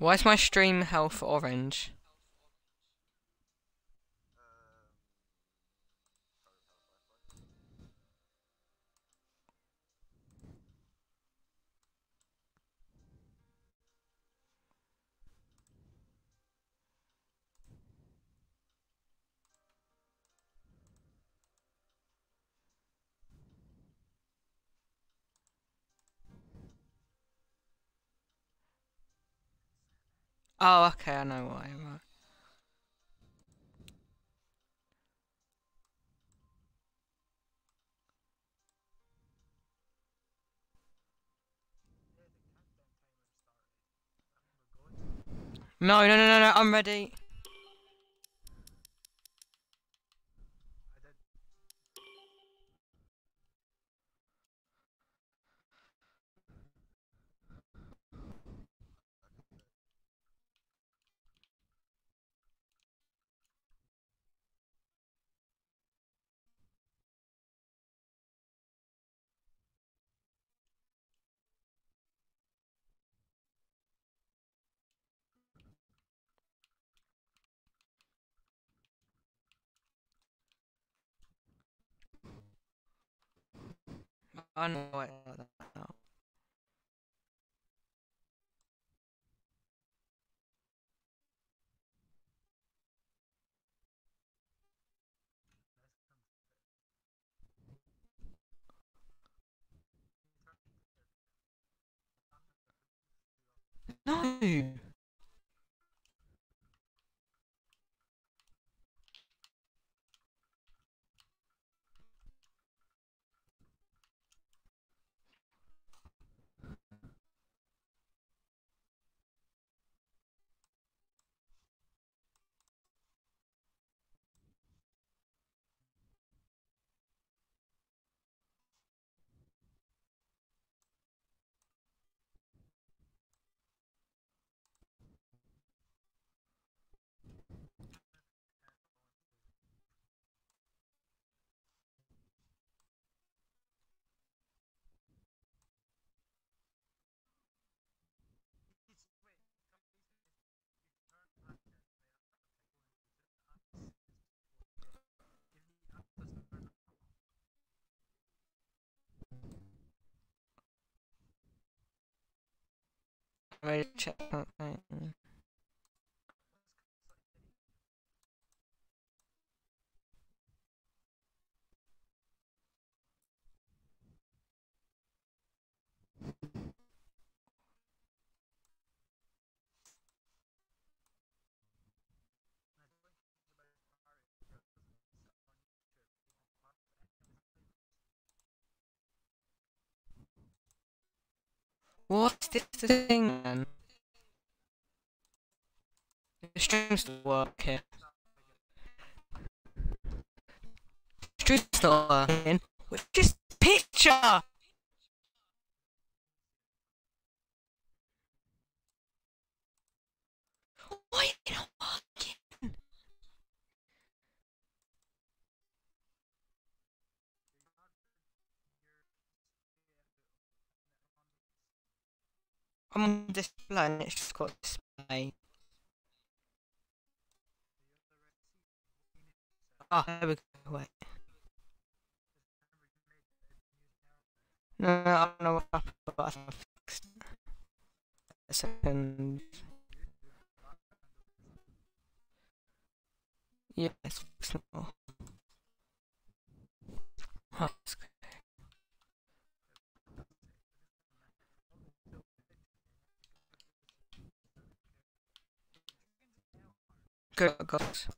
Why is my stream health orange? Oh, okay, I know why. Right. No, no, no, no, no, I'm ready. I know why I know that now. No! I'm ready to check something. What's this thing, man? The stream's not working. The stream's not working. What's this picture? Why is it not working? I'm on display and it's just got display. Ah, there we go. Wait. No, no, I don't know what happened, but I think I fixed it. A second. Yeah, it's fixed now. Oh, that's good, guys.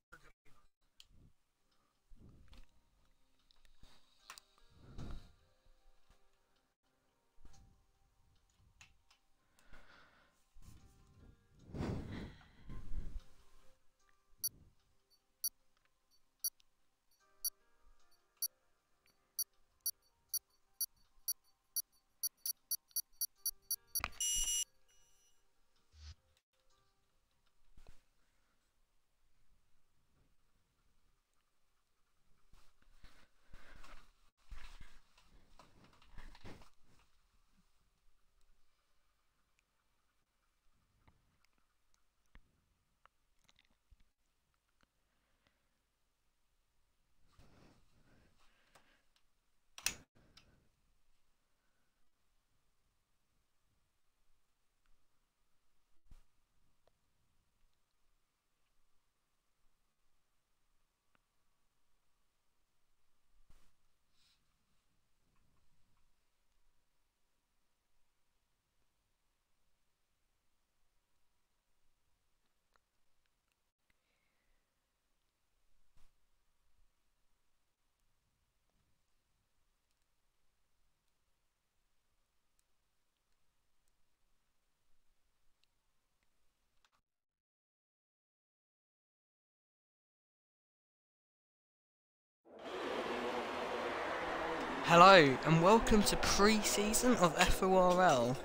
Hello and welcome to pre-season of FORL.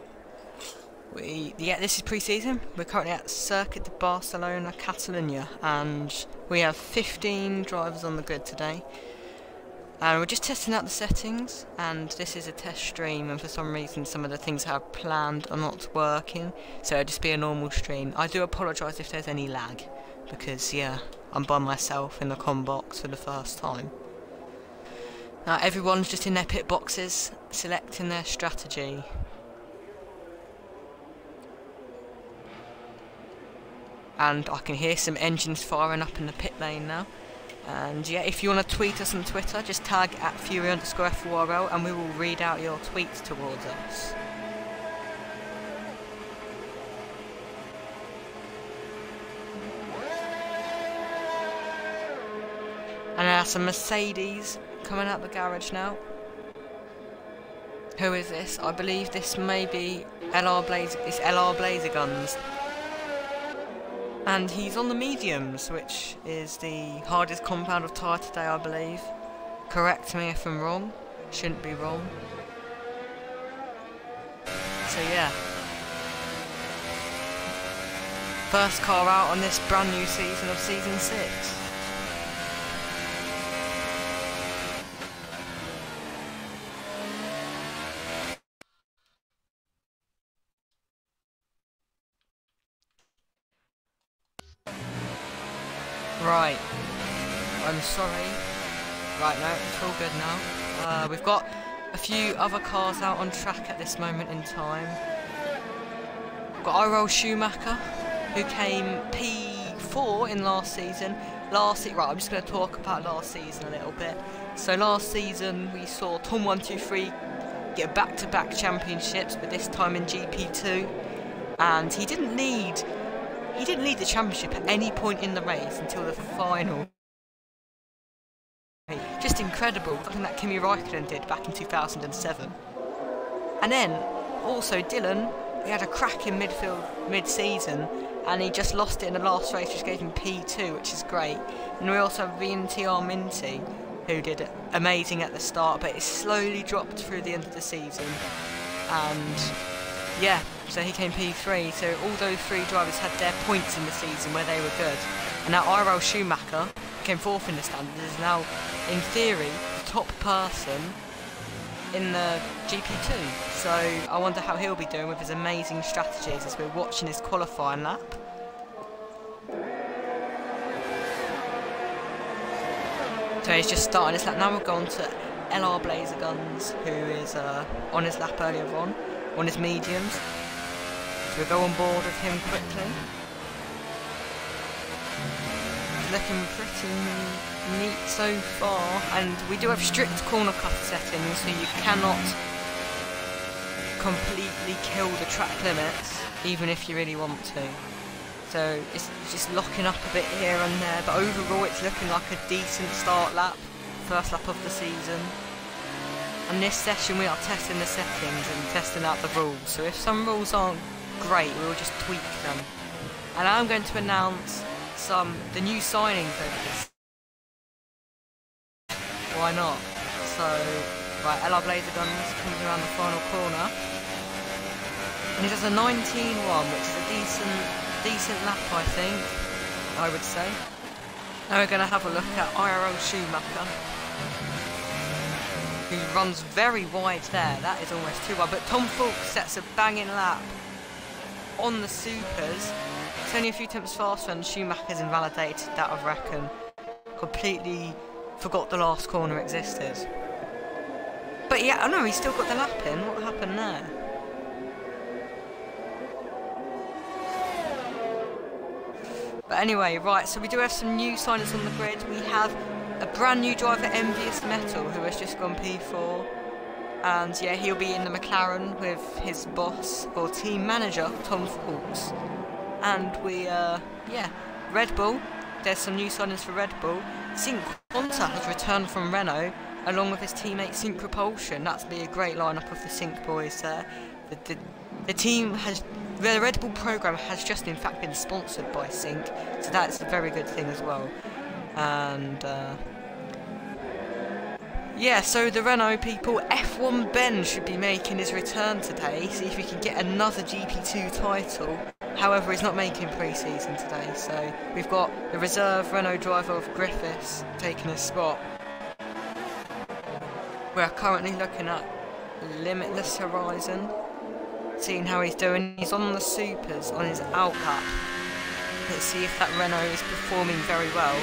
This is pre-season. We're currently at Circuit de Barcelona, Catalonia, and we have 15 drivers on the grid today. And we're just testing out the settings, and this is a test stream, and for some reason some of the things I have planned are not working, so it'll just be a normal stream. I do apologise if there's any lag, because yeah, I'm by myself in the comm box for the first time. Now everyone's just in their pit boxes, selecting their strategy. And I can hear some engines firing up in the pit lane now. And yeah, if you want to tweet us on Twitter, just tag @Fury_FORL and we will read out your tweets towards us. And there's some Mercedes coming out the garage now. Who is this? I believe this may be LR Blazer Guns. And he's on the mediums, which is the hardest compound of tyre today, I believe. Correct me if I'm wrong. Shouldn't be wrong. So yeah. First car out on this brand new season of Season 6. Right, I'm sorry. Right, no, it's all good now. We've got a few other cars out on track at this moment in time. We've got FORL Schumacher, who came P4 in last season. Right, I'm just going to talk about last season a little bit. So last season we saw Tom123 get back-to-back championships, but this time in GP2, and he didn't lead the championship at any point in the race until the final. Just incredible, something that Kimi Raikkonen did back in 2007. And then, also Dylan, he had a crack in mid-season, and he just lost it in the last race, which gave him P2, which is great. And we also have VNTR Minty, who did amazing at the start, but it slowly dropped through the end of the season. And yeah, so he came P3, so all those three drivers had their points in the season where they were good. And now FORL Schumacher came fourth in the standings, is now, in theory, the top person in the GP2. So I wonder how he'll be doing with his amazing strategies as we're watching his qualifying lap. So he's just starting his lap. Now we'll go on to LR Blazer Guns, who is on his lap earlier on his mediums. So we'll go on board with him quickly. Looking pretty neat so far, and we do have strict corner cut settings, so you cannot completely kill the track limits, even if you really want to. So it's just locking up a bit here and there, but overall it's looking like a decent start lap, first lap of the season. And this session we are testing the settings and testing out the rules, so if some rules aren't great, we'll just tweak them. And I'm going to announce the new signings over this. Why not? So, right, LR Blazer Guns comes around the final corner. And he does a 19.1, which is a decent lap, I think, I would say. Now we're going to have a look at FORL Schumacher, who runs very wide there. That is almost too wide. But Tom Fulk sets a banging lap on the supers. It's only a few tenths faster, and Schumacher's invalidated that, I reckon. Completely forgot the last corner existed. But yeah, I know, he's still got the lap in. What happened there? But anyway, right, so we do have some new signers on the grid. We have a brand new driver, Envious Metal, who has just gone P4. And yeah, he'll be in the McLaren with his boss, or team manager, Tom Fulks. And we, yeah, Red Bull, there's some new signings for Red Bull. Sync Quanta has returned from Renault, along with his teammate Sync Propulsion. That's be a great lineup of the Sync boys there. The team has, the Red Bull program has just in fact been sponsored by Sync, so that's a very good thing as well. And Yeah, so the Renault people, F1 Ben should be making his return today, see if we can get another GP2 title. However, he's not making pre-season today, so we've got the reserve Renault driver of Griffiths taking his spot. We're currently looking at Limitless Horizon, seeing how he's doing. He's on the supers on his out lap. Let's see if that Renault is performing very well.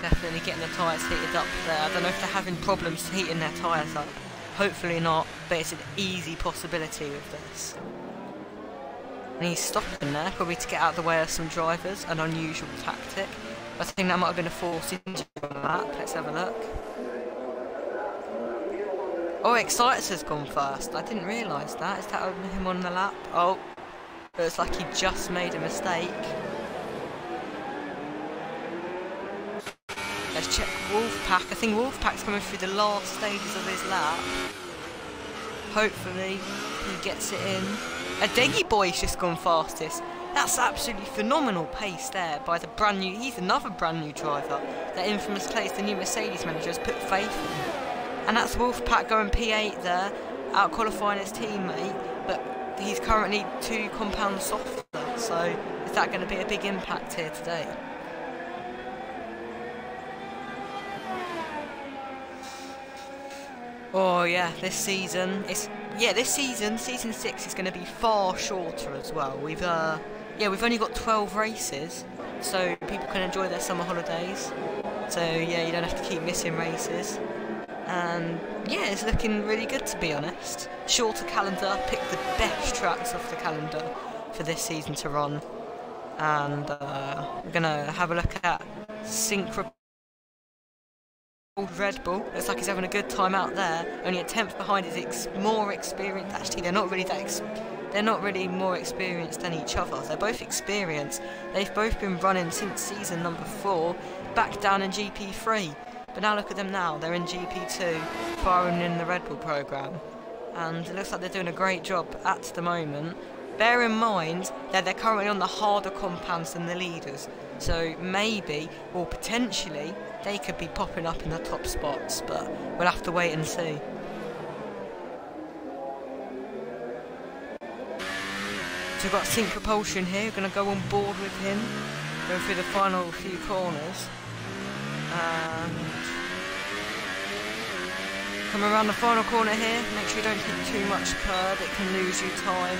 Definitely getting the tyres heated up there. I don't know if they're having problems heating their tyres up. Hopefully not, but it's an easy possibility with this. And he's stopping there, probably to get out of the way of some drivers, an unusual tactic. I think that might have been a forced injury on the lap. Let's have a look. Oh, Exciter's gone first. I didn't realise that. Is that him on the lap? Oh, looks like he just made a mistake. Let's check Wolfpack. I think Wolfpack's coming through the last stages of his lap. Hopefully he gets it in. A Deggy Boy's just gone fastest. That's absolutely phenomenal pace there by the brand new... He's another brand new driver. That infamous Clay, the new Mercedes manager, has put faith in. And that's Wolfpack going P8 there, out qualifying his teammate. But he's currently 2 compounds softer. So is that going to be a big impact here today? Oh yeah, this season season 6 is going to be far shorter as well. We've only got 12 races, so people can enjoy their summer holidays. So yeah, you don't have to keep missing races. And yeah, it's looking really good, to be honest. Shorter calendar, pick the best tracks off the calendar for this season to run. And we're gonna have a look at Synchro. Red Bull looks like he's having a good time out there. Only a 10th behind his more experienced. Actually, they're not really more experienced than each other. They're both experienced. They've both been running since season number 4, back down in GP3. But now look at them now. They're in GP2, firing in the Red Bull program, and it looks like they're doing a great job at the moment. Bear in mind that they're currently on the harder compounds than the leaders, so maybe, or potentially, they could be popping up in the top spots, but we'll have to wait and see. So we've got Sync Propulsion here, we're going to go on board with him, going through the final few corners, and come around the final corner here, make sure you don't hit too much curb, it can lose you time.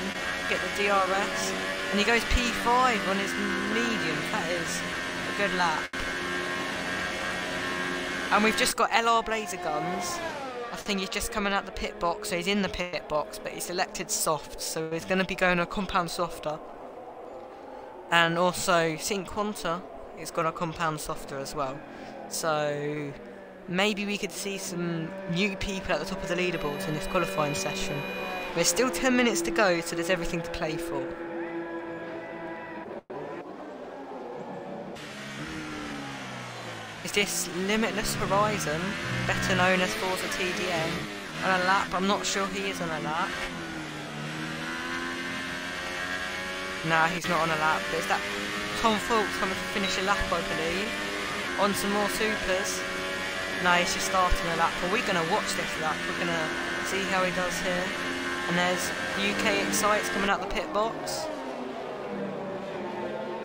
Get the DRS, and he goes P5 on his medium. That is a good lap. And we've just got LR Blazer Guns. I think he's just coming out the pit box, so he's in the pit box, but he selected soft, so he's going to be going a compound softer. And also Sync Quanta is going a compound softer as well. So maybe we could see some new people at the top of the leaderboards in this qualifying session. There's still 10 minutes to go, so there's everything to play for. Is this Limitless Horizon, better known as Forza TDM, on a lap? I'm not sure he is on a lap. Nah, he's not on a lap. There's that Tom Fulks coming to finish a lap, I believe. On some more supers. No, he's just starting a lap. Well, we're going to watch this lap. We're going to see how he does here. And there's UK Excites coming out the pit box.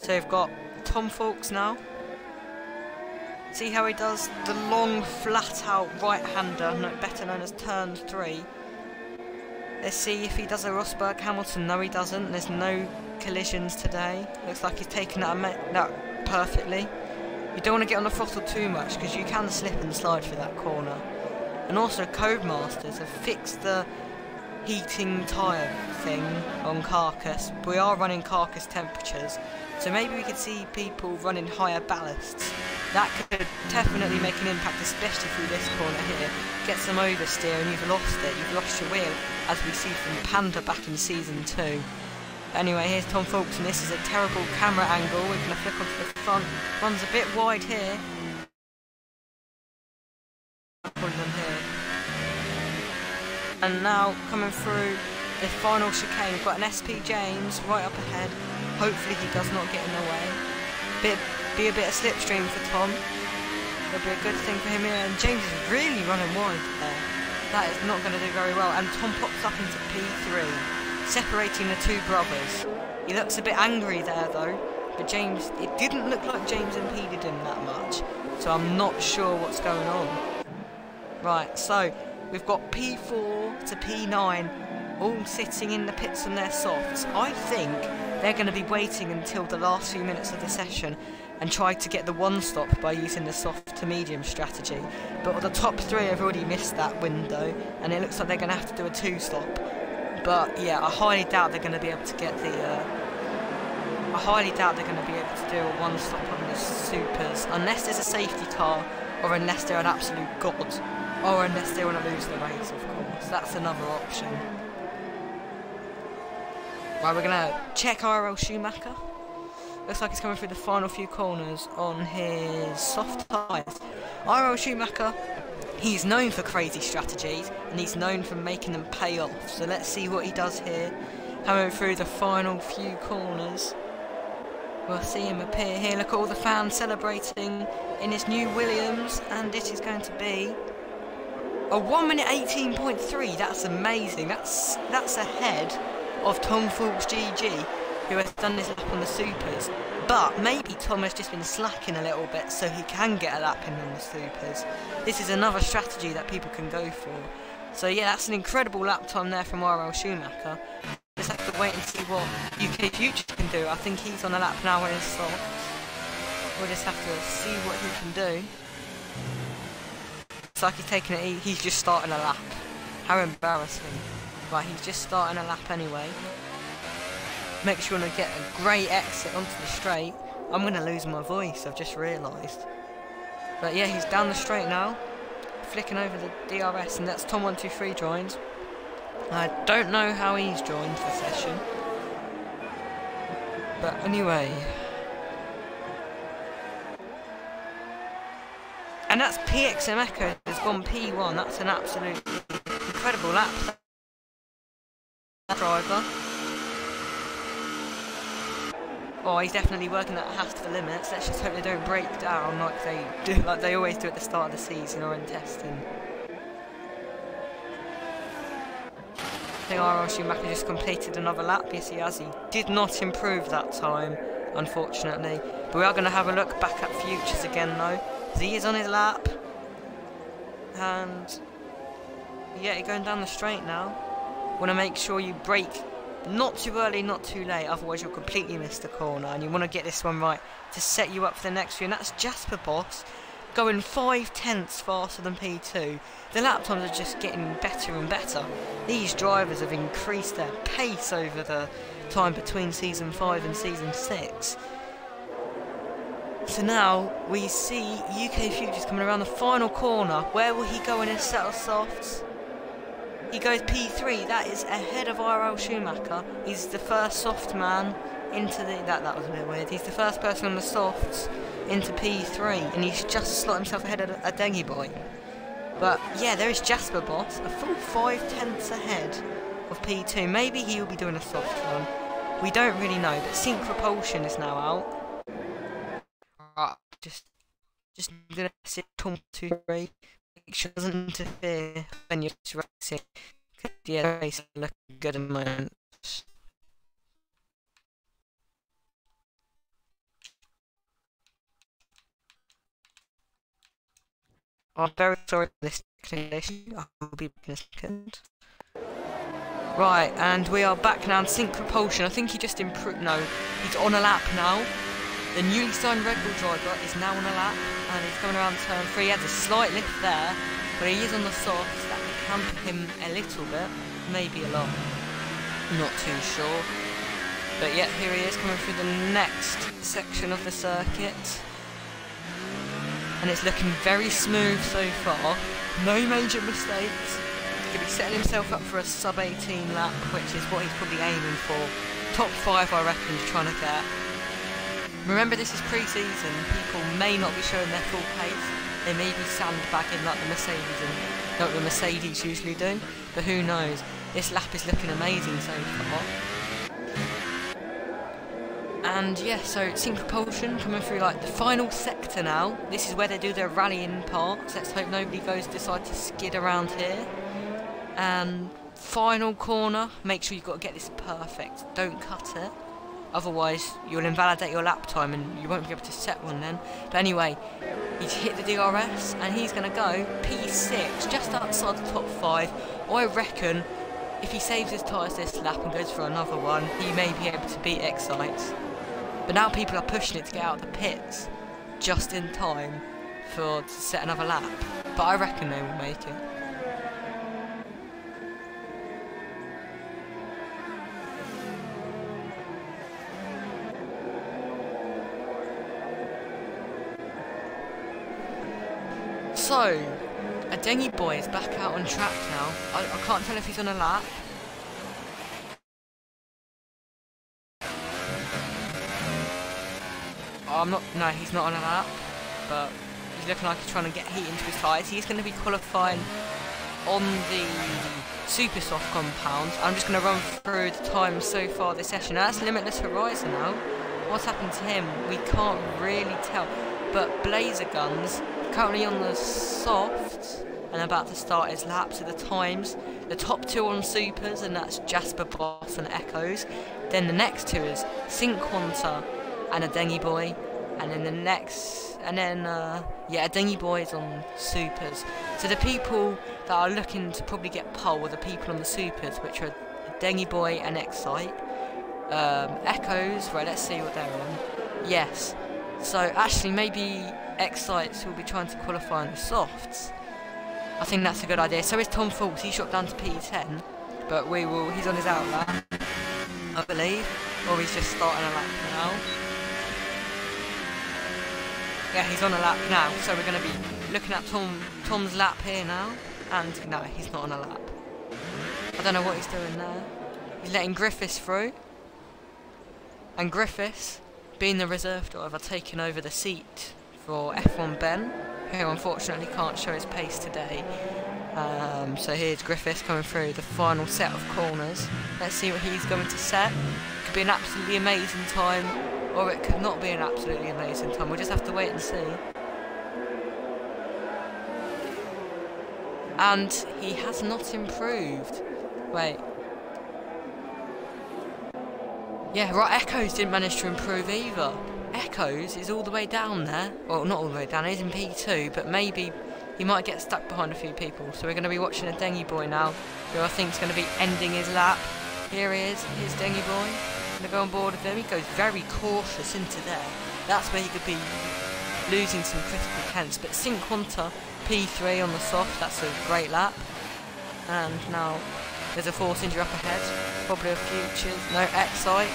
So we've got Tom Fulks now. See how he does the long, flat-out right-hander, better known as turn 3. Let's see if he does a Rosberg Hamilton. No, he doesn't. There's no collisions today. Looks like he's taken that perfectly. You don't want to get on the throttle too much because you can slip and slide through that corner. And also Codemasters have fixed the heating tyre thing on Carcass. We are running Carcass temperatures, so maybe we could see people running higher ballasts. That could definitely make an impact, especially through this corner here. Get some oversteer and you've lost it, you've lost your wheel, as we see from Panda back in season 2. Anyway, here's Tom Fulks, and this is a terrible camera angle. We're going to flick onto the front, runs a bit wide here. Pulling them here. And now, coming through the final chicane, we've got an SP James right up ahead. Hopefully he does not get in the way. Be a bit of slipstream for Tom. It'll be a good thing for him here. And James is really running wide there. That is not going to do very well. And Tom pops up into P3, separating the two brothers. He looks a bit angry there though. But James, it didn't look like James impeded him that much. So I'm not sure what's going on. Right, so we've got P4 to P9 all sitting in the pits on their softs. I think they're going to be waiting until the last few minutes of the session and try to get the one stop by using the soft to medium strategy. But the top three have already missed that window, and it looks like they're going to have to do a two stop. But yeah, I highly doubt they're going to be able to get the. I highly doubt they're going to be able to do a one stop on the supers unless there's a safety car, or unless they're an absolute god, or unless they want to lose the race. Of course, that's another option. Right, we're going to check RL Schumacher. Looks like he's coming through the final few corners on his soft tyres. RL Schumacher, he's known for crazy strategies, and he's known for making them pay off. So let's see what he does here. Coming through the final few corners. We'll see him appear here. Look at all the fans celebrating in his new Williams, and it is going to be a 1 minute 18.3. That's amazing. That's ahead of Tom Fulks GG, who has done this lap on the supers. But maybe Tom has just been slacking a little bit so he can get a lap in on the supers. This is another strategy that people can go for. So yeah, that's an incredible lap time there from RL Schumacher. Just have to wait and see what UK Futures can do. I think he's on a lap now in his soft. We'll just have to see what he can do. It's like he's taking it, he's just starting a lap. How embarrassing. Right, he's just starting a lap anyway. Make sure to get a great exit onto the straight. I'm going to lose my voice, I've just realised. But yeah, he's down the straight now. Flicking over the DRS, and that's Tom123 joined. I don't know how he's joined the session. But anyway. And that's PXM Echo has gone P1. That's an absolute incredible lap. Driver. Oh, he's definitely working that half to the limits. Let's just hope they don't break down like they do, like they always do at the start of the season or in testing. I think RL Schumacher just completed another lap. Yes, he has. He did not improve that time, unfortunately. But we are going to have a look back at Futures again, though. He is on his lap. And yeah, you're going down the straight now. Want to make sure you brake not too early, not too late, otherwise you'll completely miss the corner, and you want to get this one right to set you up for the next few. And that's Jasper Boss going 5/10 faster than P2. The lap times are just getting better and better. These drivers have increased their pace over the time between Season 5 and Season 6. So now we see UK Futures coming around the final corner. Where will he go in his set of softs? He goes P3, that is ahead of RL Schumacher. He's the first soft man into the... That was a bit weird. He's the first person on the softs into P3, and he's just slot himself ahead of a Dengy boy. But yeah, there is Jasper Boss, a full 5/10 ahead of P2. Maybe he will be doing a soft run. We don't really know, but Sync Propulsion is now out. Right, just gonna sit Tom 2-3. Make sure it doesn't interfere when you're racing. Yeah, the race is looking good at the moment. I'm very sorry for this issue. I will be back in a second. Right, and we are back now in Sync Propulsion. I think he just improved. No, he's on a lap now. The newly signed Red Bull driver is now on a lap, and he's coming around turn 3. He has a slight lift there, but he is on the softs. That can hamper him a little bit, maybe a lot. Not too sure. But yeah, here he is coming through the next section of the circuit. And it's looking very smooth so far. No major mistakes. He's going to be setting himself up for a sub-18 lap, which is what he's probably aiming for. Top 5, I reckon, he's trying to get. Remember, this is pre-season. People may not be showing their full pace. They may be sandbagging like the Mercedes usually do. But who knows? This lap is looking amazing so far. And yeah, so Sync Propulsion coming through like the final sector now. This is where they do their rallying parts. Let's hope nobody decide to skid around here. And final corner, make sure you've got to get this perfect. Don't cut it. Otherwise, you'll invalidate your lap time and you won't be able to set one then. But anyway, he's hit the DRS and he's going to go P6, just outside the top 5. I reckon if he saves his tyres this lap and goes for another one, he may be able to beat Excite. But now people are pushing it to get out of the pits just in time to set another lap. But I reckon they will make it. So, a Dengy boy is back out on track now. I can't tell if he's on a lap. No, he's not on a lap, but he's looking like he's trying to get heat into his tyres. He's going to be qualifying on the super soft compound. I'm just going to run through the times so far this session. Now, that's Limitless Horizon now. What's happened to him? We can't really tell. But Blazer Guns, currently on the soft and about to start his lap. So the times, the top 2 on supers, and that's Jasper Boss and Echoes. Then the next 2 is Sync Quanta and a Dengy Boy. And then the next, yeah, a Dengy Boy is on supers. So the people that are looking to probably get pole are the people on the supers, which are Dengy Boy and Excite. Echoes, right, let's see what they're on. Yes, so actually maybe Excite will be trying to qualify on the softs. I think that's a good idea. So is Tom Falls, he shot down to P10, but he's on his out lap, I believe, or he's just starting a lap now. Yeah, he's on a lap now, so we're going to be looking at Tom's lap here now, and no, he's not on a lap. I don't know what he's doing there. He's letting Griffiths through, and Griffiths, being the reserve driver, taking over the seat for F1 Ben, who unfortunately can't show his pace today. So here's Griffiths coming through the final set of corners. Let's see what he's going to set. Could be an absolutely amazing time, or it could not be an absolutely amazing time. We'll just have to wait and see. And he has not improved. Wait. Yeah, right, Echoes didn't manage to improve either. Echoes is all the way down there. Well, not all the way down, he's in P2, but maybe he might get stuck behind a few people. So we're going to be watching a Dengy Boy now, who I think is going to be ending his lap. Here he is, here's Dengy Boy. Going to go on board with him. He goes very cautious into there. That's where he could be losing some critical tenths. But Sync Quanta, P3 on the soft, that's a great lap. And now there's a force injury up ahead, probably a Futures. No, Excite,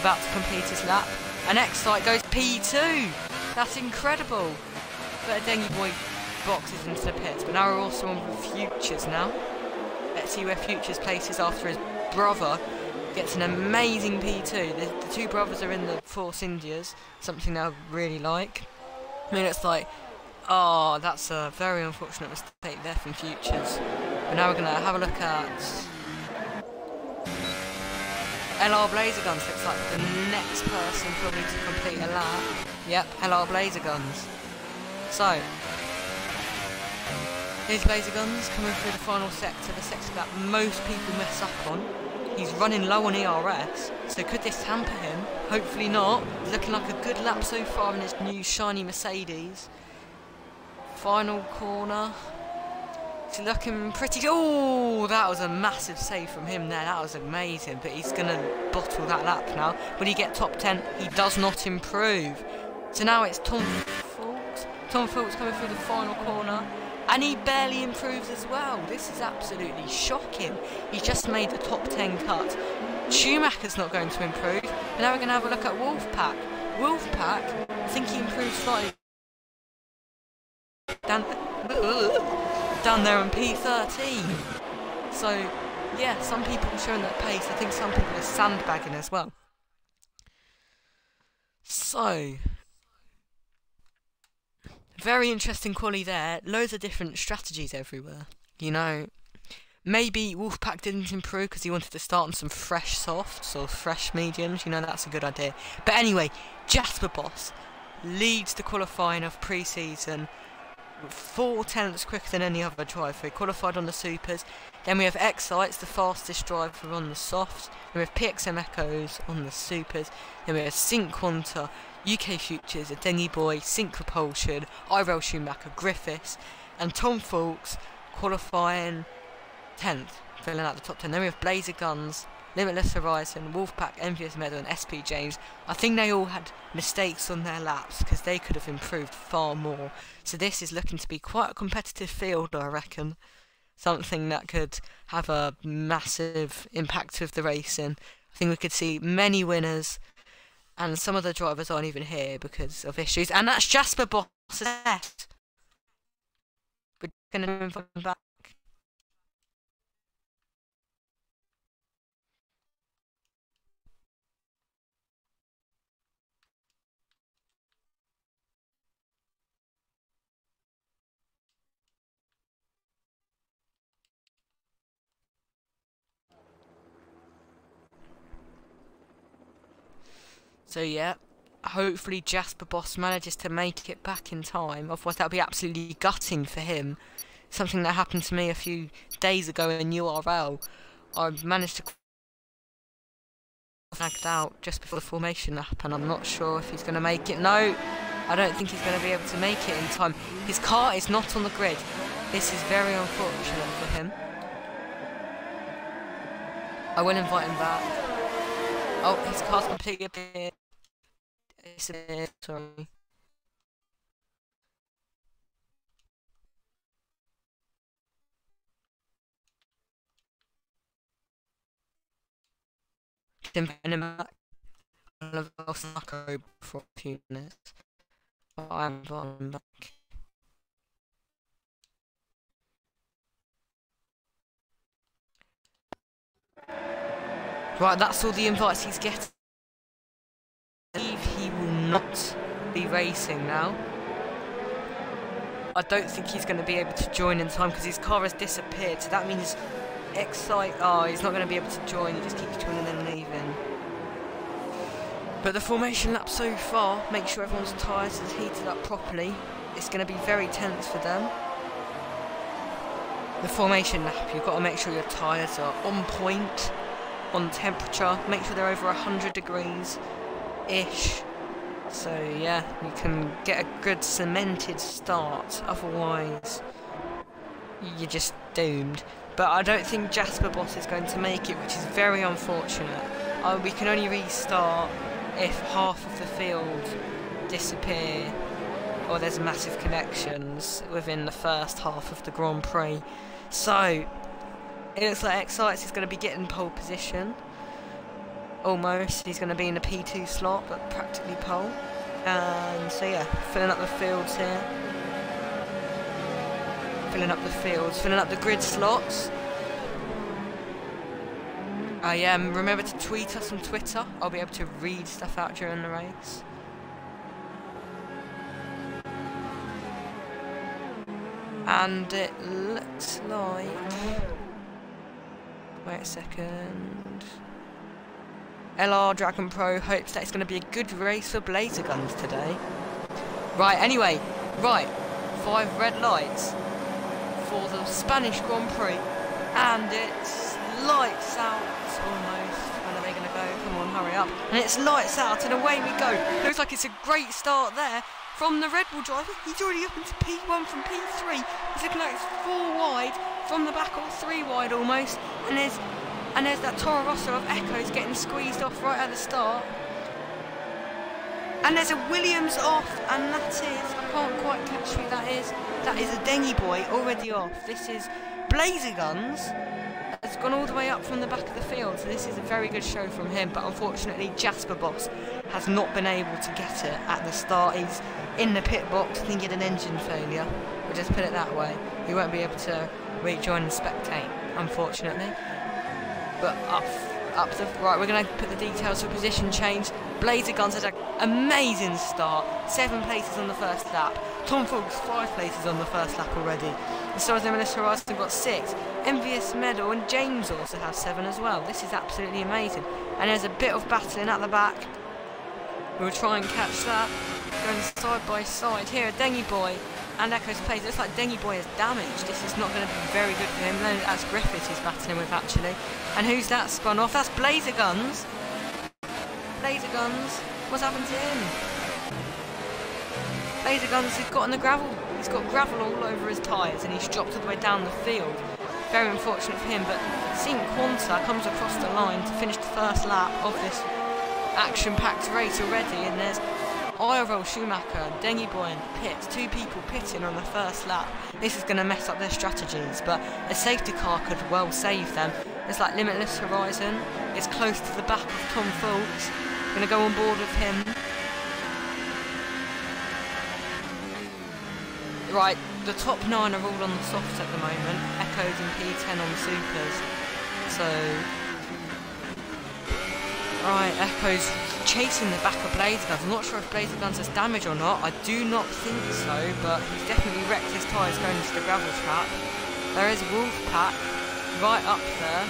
about to complete his lap. And Excite goes P2! That's incredible! But a Dengy Boy boxes into the pits. But now we're also on with Futures now. Let's see where Futures places after his brother gets an amazing P2. The 2 brothers are in the Force Indias, something I really like. I mean, it's like, oh, that's a very unfortunate mistake there from Futures. But now we're going to have a look at LR Blazer Guns. Looks like the next person probably to complete a lap. Yep, LR Blazer Guns. So, here's Blazer Guns coming through the final sector, the sector that most people mess up on. He's running low on ERS, so could this hamper him? Hopefully not. He's looking like a good lap so far in his new shiny Mercedes. Final corner. He's looking pretty... Oh, that was a massive save from him there. That was amazing, but he's going to bottle that lap now. Will he get top 10? He does not improve. So now it's Tom Fulks. Tom Fulks coming through the final corner. And he barely improves as well. This is absolutely shocking. He's just made the top 10 cut. Schumacher's not going to improve. And now we're going to have a look at Wolfpack. Wolfpack, I think he improved slightly. Down there on P13. So, yeah, some people are showing their pace. I think some people are sandbagging as well. So, very interesting quali there. Loads of different strategies everywhere. You know, Maybe Wolfpack didn't improve because he wanted to start on some fresh softs or fresh mediums. You know, that's a good idea. But anyway, Jasper Boss leads the qualifying of pre-season 4 tenths quicker than any other driver. He qualified on the supers. Then we have Excite's the fastest driver on the softs. Then we have PXM Echoes on the supers. Then we have Sync Quanta, UK Futures, a Denny Boy, Sync Propulsion, IRL Schumacher, Griffiths, and Tom Fawkes qualifying 10th, filling out the top 10. Then we have Blazer Guns, Limitless Horizon, Wolfpack, Envious Meadow, and SP James. I think they all had mistakes on their laps because they could have improved far more. So this is looking to be quite a competitive field, I reckon. Something that could have a massive impact with the racing. I think we could see many winners, and some of the drivers aren't even here because of issues. And that's Jasper Boss left. We're going to invite him back. So yeah, hopefully Jasper Boss manages to make it back in time, otherwise that would be absolutely gutting for him. Something that happened to me a few days ago in URL. I managed to flagged out just before the formation lap, and I'm not sure if he's going to make it. No, I don't think he's going to be able to make it in time. His car is not on the grid. This is very unfortunate for him. I will invite him back. Oh, his car's completely appeared. Sorry. Invite him back. I'll suck over for a few minutes. I'm inviting him back. Right, that's all the invites he's getting. I believe he will not be racing now. I don't think he's going to be able to join in time because his car has disappeared, so that means Excite... Oh, he's not going to be able to join, he just keeps joining and leaving. But the formation lap so far, make sure everyone's tyres is heated up properly. It's going to be very tense for them. The formation lap, you've got to make sure your tyres are on point, on temperature, make sure they're over 100 degrees-ish. So yeah, you can get a good cemented start, otherwise you're just doomed. But I don't think Jasper Boss is going to make it, which is very unfortunate. We can only restart if half of the field disappear or there's massive connections within the first half of the Grand Prix. So it looks like Excite's is going to be getting pole position. Almost, he's going to be in the P2 slot, but practically pole. And so yeah, filling up the fields here. Filling up the fields, filling up the grid slots. Remember to tweet us on Twitter. I'll be able to read stuff out during the race. And it looks like... Wait a second. LR Dragon Pro hopes that it's going to be a good race for Blazer Guns today. Right, anyway, 5 red lights for the Spanish Grand Prix, and it's lights out almost. When are they going to go? Come on, hurry up. And it's lights out, and away we go. Looks like it's a great start there from the Red Bull driver. He's already up into P1 from P3. He's looking like it's 4 wide from the back, or 3 wide almost, and there's that Toro Rosso of Echoes getting squeezed off right at the start. And there's a Williams off, and that is, I can't quite catch who that is. That is a Denny Boy already off. This is Blazer Guns. Has gone all the way up from the back of the field, so this is a very good show from him. But unfortunately, Jasper Boss has not been able to get it at the start. He's in the pit box, I think he had an engine failure. We'll just put it that way. He won't be able to rejoin and spectate, unfortunately. But right, we're going to put the details for position change. Blazer Guns had a Amazing start. 7 places on the first lap. Tom Fulks 5 places on the first lap already. And so has Limitless Horizon got 6. Envious Medal and James also have 7 as well. This is absolutely amazing. And there's a bit of battling at the back. We'll try and catch that. Going side by side here, a Dengy Boy and Echo's Place. It looks like Dengy Boy is damaged. This is not going to be very good for him. No, that's Griffiths he's battling with actually. And who's that spun off? That's Blazer Guns. Blazer Guns. What's happened to him? Blazer Guns, he's got on the gravel. He's got gravel all over his tyres and he's dropped all the way down the field. Very unfortunate for him, but St. Quanta comes across the line to finish the first lap of this action-packed race already, and there's Irol Schumacher, Dengy Boy and Pitts, 2 people pitting on the first lap. This is going to mess up their strategies, but a safety car could well save them. It's like Limitless Horizon, it's close to the back of Tom Fulks. Going to go on board with him. Right, the top 9 are all on the softs at the moment. Echoes and P10 on supers. So, right, Echo's chasing the back of Blazer Guns. I'm not sure if Blazer Guns has damage or not. I do not think so, but he's definitely wrecked his tyres going into the gravel trap. There is Wolfpack right up there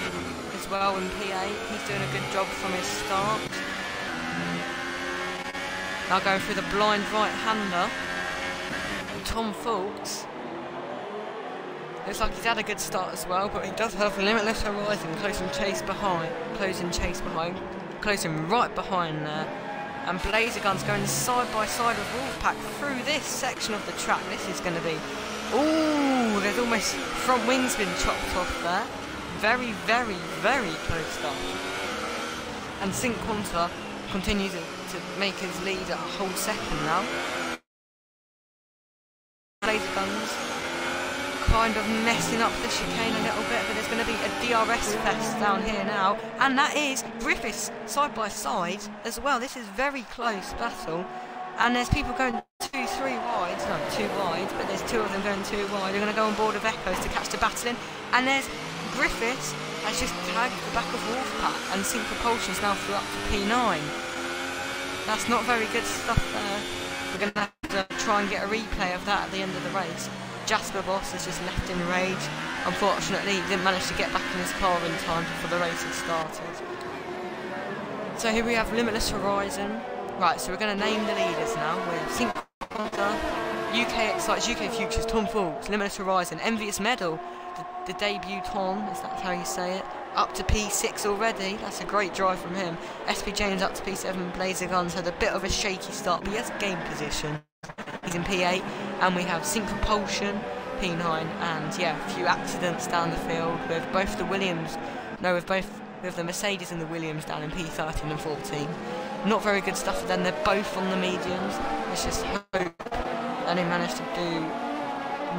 as well in P8. He's doing a good job from his start. Now going through the blind right-hander. Tom Fulks. Looks like he's had a good start as well, but he does have Limitless Horizon closing right behind there. And Blazer Guns going side by side with Wolfpack through this section of the track. This is going to be... Ooh, there's almost front wings been chopped off there. Very, very, very close stuff. And St. Quanta continues to make his lead a whole second now. Blazer Guns kind of messing up the chicane a little bit, but there's going to be a DRS fest down here now, and that is Griffiths side by side as well. This is very close battle, and there's people going 2-3 wide, no 2 wide, but there's 2 of them going 2 wide. They're going to go on board of Echoes to catch the battling, and there's Griffiths has just tagged the back of Wolfpack, and Sync Propulsion's now through up to P9. That's not very good stuff there. We're going to have to try and get a replay of that at the end of the race. Jasper Boss has just left in rage. Unfortunately, he didn't manage to get back in his car in time before the race had started. So here we have Limitless Horizon. Right, so we're going to name the leaders now. We have Sync Quanta, UK Excites, UK Futures, Tom Fulks, Limitless Horizon, Envious Medal, the debutant, is that how you say it? Up to P6 already. That's a great drive from him. SP James up to P7. Blazer Guns had a bit of a shaky start, but he has game position. He's in P8, and we have Sync Propulsion, P9, and yeah, a few accidents down the field with both the Williams, no, with the Mercedes and the Williams down in P13 and 14. Not very good stuff for them. They're both on the mediums. Let's just hope that they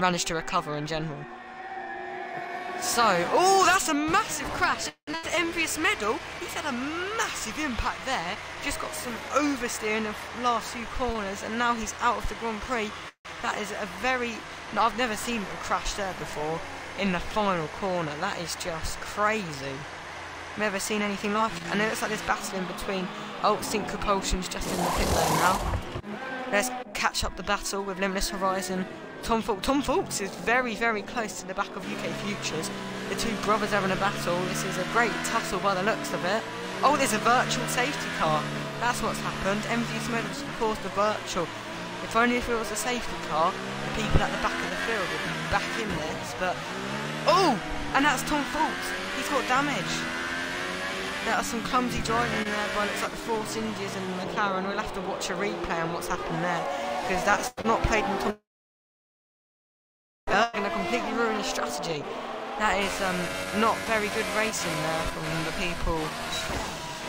manage to recover in general. So, oh, that's a massive crash. And that's Envious Medal. He's had a massive impact there. Just got some oversteer in the last few corners, and now he's out of the Grand Prix. That is a very... No, I've never seen a crash there before in the final corner. That is just crazy. Never seen anything like it. And it looks like there's battling between... Oh, Sync Propulsion's just in the pit lane now. Let's catch up the battle with Limitless Horizon. Tom Fulks is very, very close to the back of UK Futures. The 2 brothers having a battle. This is a great tussle by the looks of it. Oh, there's a virtual safety car. That's what's happened. Envious Medal's caused the virtual. If only if it was a safety car, the people at the back of the field would be back in this, but... Oh! And that's Tom Fulks. He's got damage. There are some clumsy driving there by looks like the Force Indias and McLaren. We'll have to watch a replay on what's happened there, because that's not played in Tom. Going to completely ruin his strategy. That is not very good racing there from the people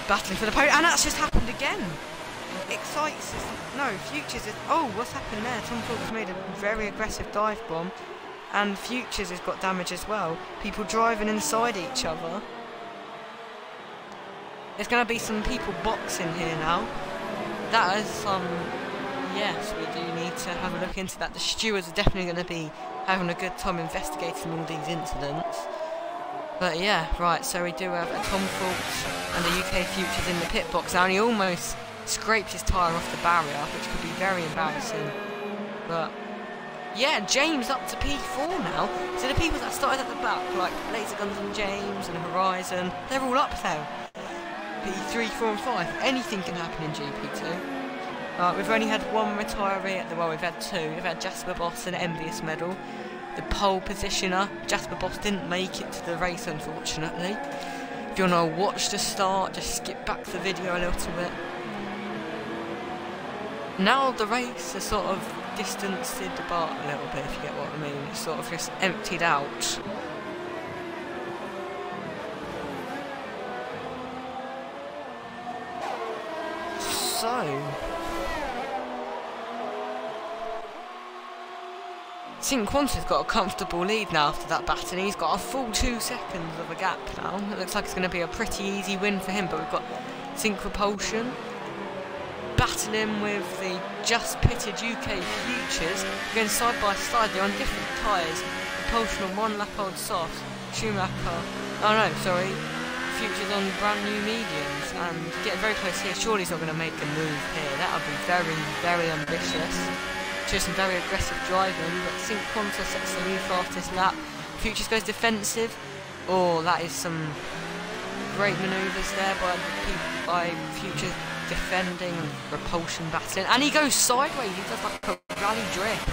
battling for the podium. And that's just happened again. Excites is... No, Futures is... Oh, what's happened there? Tom Fulks made a very aggressive dive bomb. And Futures has got damage as well. People driving inside each other. There's going to be some people boxing here now. That is some... Yes, we do need to have a look into that. The stewards are definitely going to be having a good time investigating all these incidents. But yeah, right, so we do have a Tom Fulks and the UK Futures in the pit box now, and he almost scrapes his tyre off the barrier, which could be very embarrassing. But yeah, James up to P4 now. So the people that started at the back, like Laser Guns and James and Horizon, they're all up there. P3, 4 and 5. Anything can happen in GP2. We've only had one retiree at the, well, we've had two. We've had Jasper Boss and Envious Medal. The pole positioner. Jasper Boss didn't make it to the race, unfortunately. If you want to watch the start, just skip back the video a little bit. Now the race has sort of distanced apart a little bit, if you get what I mean. It's sort of just emptied out. So St. Quanta's got a comfortable lead now after that battle. He's got a full 2 seconds of a gap now. It looks like it's going to be a pretty easy win for him, but we've got Sync Propulsion battling with the just pitted UK Futures, going side by side. They're on different tyres. Propulsion on 1 lap old softs, Schumacher, oh no, sorry, Futures on brand new mediums, and getting very close here. Surely he's not going to make a move here. That would be very, very ambitious. Just some very aggressive driving, but St. Quanta sets the new fastest lap. Futures goes defensive. Oh, that is some great manoeuvres there by Futures, defending and Propulsion battling, and he goes sideways. He does like a rally drift.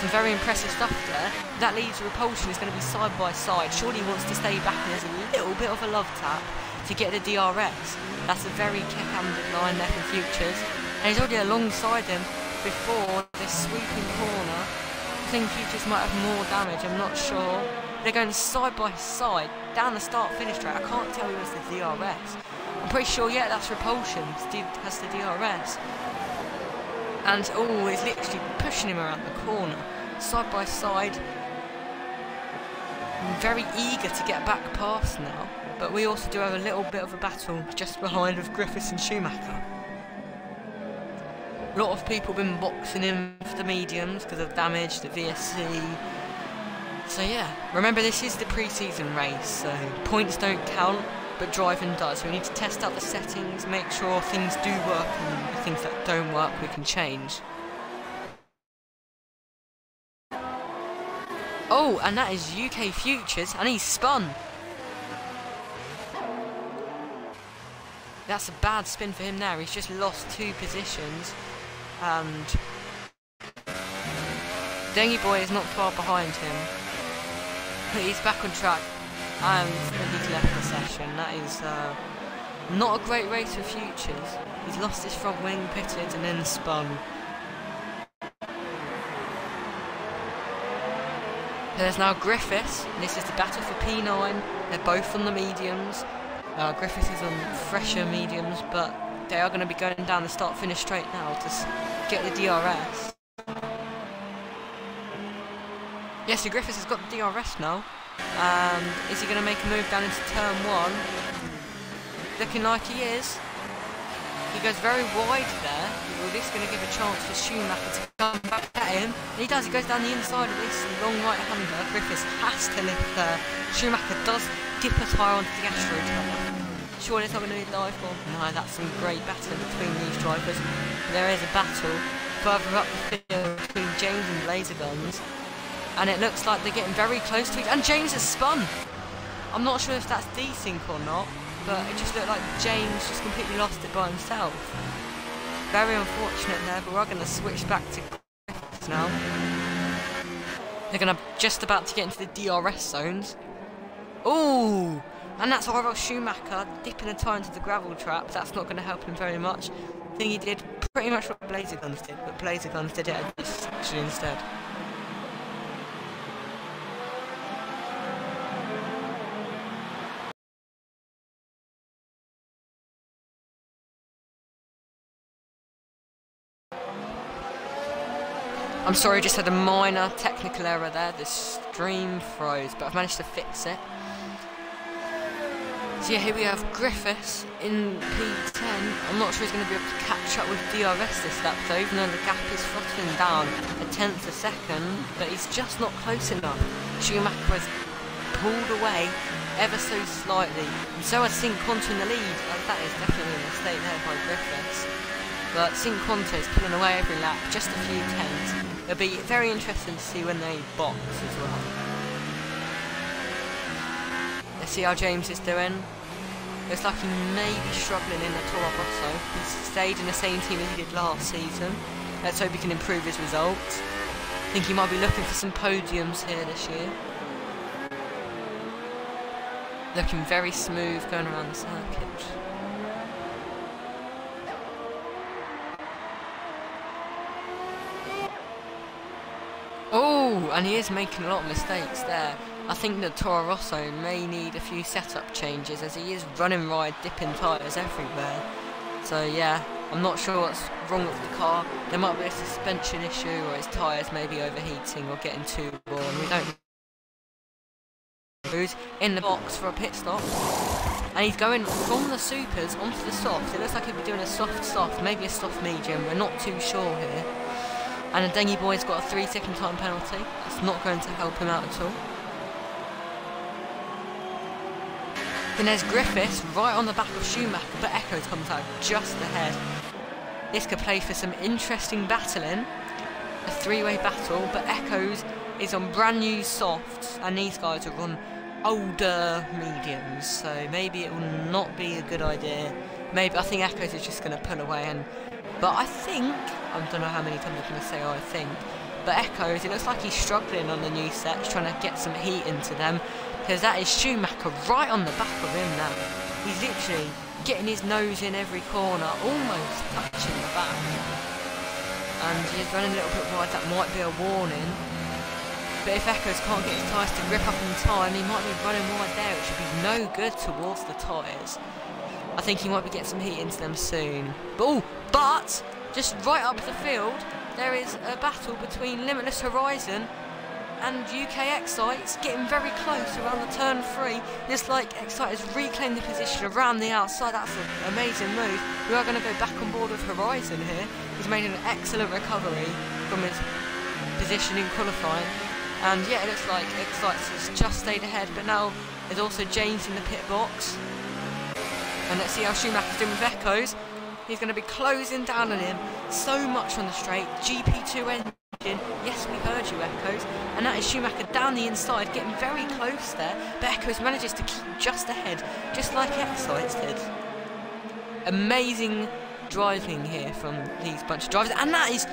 Some very impressive stuff there. That leads Repulsion is going to be side by side. Surely he wants to stay back, and there's a little bit of a love tap to get the DRS. That's a very kick-handed line there for Futures, and he's already alongside him before this sweeping corner. I think Futures might have more damage, I'm not sure. They're going side by side down the start-finish track. I can't tell who has the DRS. I'm pretty sure, yeah, that's Repulsion has the DRS. And, oh, he's literally pushing him around the corner. Side by side. I'm very eager to get back past now. But we also do have a little bit of a battle just behind with Griffiths and Schumacher. A lot of people have been boxing in for the mediums because of damage, the VSC. So yeah, remember this is the pre-season race, so points don't count, but driving does. So we need to test out the settings, make sure things do work, and the things that don't work we can change. Oh, and that is UK Futures, and he's spun. That's a bad spin for him now. He's just lost 2 positions. And Dengue Boy is not far behind him. He's back on track, and he's left the session. That is not a great race for Futures. He's lost his front wing, pitted, and then spun. There's now Griffiths. This is the battle for P9. They're both on the mediums. Griffiths is on fresher mediums, but they are going to be going down the start-finish straight now to get the DRS. Yes, so Griffiths has got the DRS now. Is he going to make a move down into turn 1? Looking like he is. He goes very wide there. Well, this is going to give a chance for Schumacher to come back at him. And he does. He goes down the inside of this long right-hander. Griffiths has to lift there. Schumacher does dip a tyre onto the AstroTurf. Surely it's not going to be a dive bomb. No, that's some great battling between these drivers. There is a battle further up the field between James and Laser Guns. And it looks like they're getting very close to each other. And James has spun! I'm not sure if that's desync or not, but it just looked like James just completely lost it by himself. Very unfortunate there, but we're going to switch back to Griffiths now. They're going to just about to get into the DRS zones. Ooh! And that's Orwell Schumacher dipping a tyre into the gravel trap. That's not going to help him very much. I think he did pretty much what Blazer Guns did, but Blazer Guns did it actually instead. I'm sorry, just had a minor technical error there. The stream froze, but I've managed to fix it. So yeah, here we have Griffiths in P10. I'm not sure he's going to be able to catch up with DRS this lap though, even though the gap is throttling down a tenth a second, but he's just not close enough. Schumacher has pulled away, ever so slightly. And so has Cinque Conto in the lead. That is definitely a mistake there by Griffiths. But Cinque Conto is pulling away every lap, just a few tenths. It'll be very interesting to see when they box as well. Let's see how James is doing. Looks like he may be struggling in the Toro Rosso. He's stayed in the same team as he did last season. Let's hope he can improve his results. I think he might be looking for some podiums here this year. Looking very smooth going around the circuit. Oh, and he is making a lot of mistakes there. I think the Toro Rosso may need a few setup changes as he is running wide, dipping tyres everywhere. So yeah, I'm not sure what's wrong with the car. There might be a suspension issue or his tyres may be overheating or getting too warm. We don't know. Who's in the box for a pit stop. And he's going from the supers onto the softs. It looks like he'll be doing a soft, maybe a soft medium. We're not too sure here. And the Dengi boy's got a 3-second time penalty. That's not going to help him out at all. Then there's Griffiths right on the back of Schumacher, but Eccles comes out just ahead. This could play for some interesting battling. A three-way battle, but Eccles is on brand new softs, and these guys are on older mediums, so maybe it will not be a good idea. Maybe I think Eccles is just going to pull away, but I think, I don't know how many times I'm going to say I think, but Eccles, it looks like he's struggling on the new sets, trying to get some heat into them, because that is Schumacher right on the back of him now. He's literally getting his nose in every corner, almost touching the back. And he's running a little bit wide, that might be a warning. But if Eccles can't get his tyres to grip up in time, he might be running wide there, which would be no good towards the tyres. I think he might be getting some heat into them soon. But just right up the field, there is a battle between Limitless Horizon and UK Excite, getting very close around the turn 3. It's like Excite has reclaimed the position around the outside. That's an amazing move. We are going to go back on board with Horizon here. He's made an excellent recovery from his position in qualifying. And yeah, it looks like Excite has just stayed ahead, but now there's also James in the pit box. And let's see how Schumacher's doing with Eccles. He's going to be closing down on him so much on the straight. GP2 engine. Yes, we heard you, Eccles. And that is Schumacher down the inside, getting very close there. But Eccles manages to keep just ahead, just like Excite did. Amazing driving here from these bunch of drivers. And that is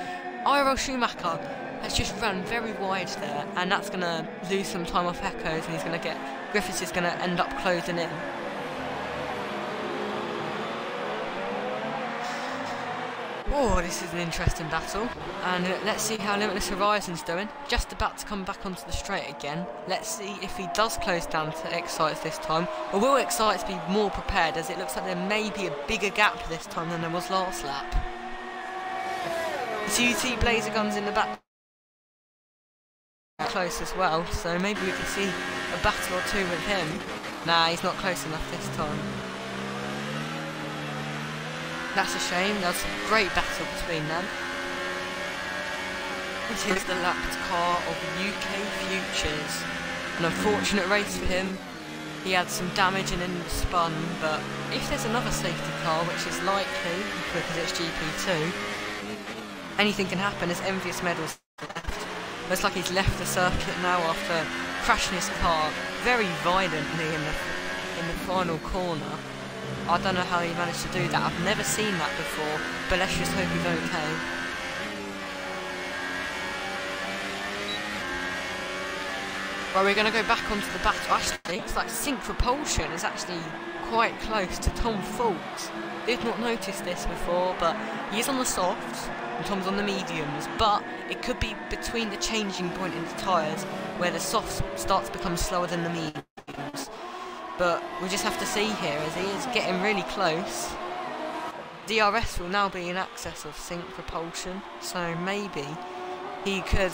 IRL Schumacher has just run very wide there. And that's going to lose some time off Eccles. And he's going to get... Griffiths is going to end up closing in. Oh, this is an interesting battle, and let's see how Limitless Horizon's doing. Just about to come back onto the straight again. Let's see if he does close down to Excites this time, or will Excites be more prepared, as it looks like there may be a bigger gap this time than there was last lap. CUT Blazer Guns in the back close as well, so maybe we could see a battle or two with him. Nah, he's not close enough this time. That's a shame. There was a great battle between them. This is the lapped car of UK Futures. An unfortunate race for him. He had some damage and then spun, but if there's another safety car, which is likely because it's GP2, anything can happen. There's envious medals left. Looks like he's left the circuit now after crashing his car very violently in the final corner. I don't know how he managed to do that. I've never seen that before, but let's just hope he's okay. Well, we're going to go back onto the battle. Actually, it's like Sync Propulsion is actually quite close to Tom Fultz. Did not notice this before, but he is on the softs and Tom's on the mediums, but it could be between the changing point in the tyres where the softs start to become slower than the mediums. But we'll just have to see here as he is getting really close. DRS will now be in access of Sync Propulsion, so maybe he could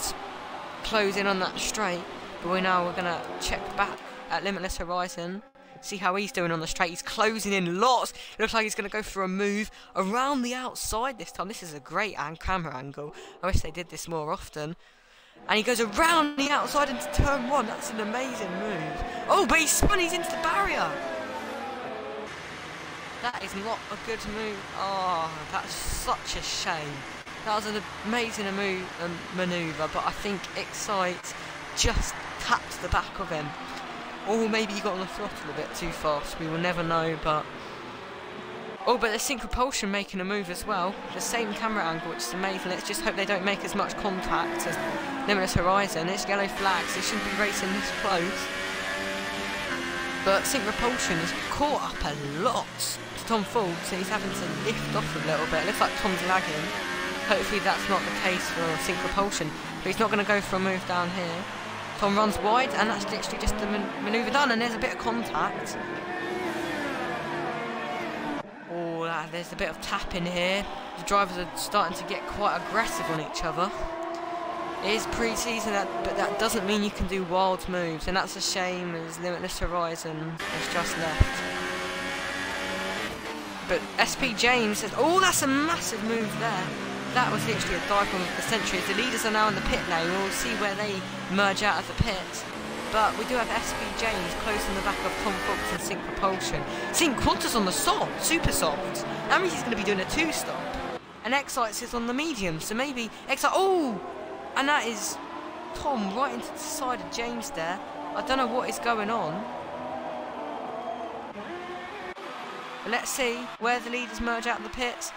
close in on that straight. But we're going to check back at Limitless Horizon, see how he's doing on the straight. He's closing in lots. It looks like he's going to go for a move around the outside this time. This is a great camera angle. I wish they did this more often. And he goes around the outside into turn 1. That's an amazing move. Oh, but he spun, he's into the barrier. That is not a good move. Oh, that's such a shame. That was an amazing manoeuvre, but I think Excite just tapped the back of him. Or maybe he got on the throttle a bit too fast. We will never know, but... Oh, but there's Sync Propulsion making a move as well. The same camera angle, which is amazing. Let's just hope they don't make as much contact as Limitless Horizon. It's yellow flags. They shouldn't be racing this close. But Sync Propulsion has caught up a lot to Tom Fultz, so he's having to lift off a little bit. It looks like Tom's lagging. Hopefully that's not the case for Sync Propulsion. But he's not going to go for a move down here. Tom runs wide, and that's literally just the manoeuvre done, and there's a bit of contact. Oh, there's a bit of tapping here. The drivers are starting to get quite aggressive on each other. It is pre-season, but that doesn't mean you can do wild moves, and that's a shame as Limitless Horizon has just left. But SP James says, oh, that's a massive move there. That was literally a dive bomb of the century. The leaders are now in the pit lane. We'll see where they merge out of the pit. But we do have SP James close in the back of Tom Fultz and Sync Propulsion. Sync Quanta's on the soft, super soft. That means he's going to be doing a 2-stop. And Excite is on the medium, so maybe Excite. Oh! And that is Tom right into the side of James there. I don't know what is going on. But let's see where the leaders merge out of the pits.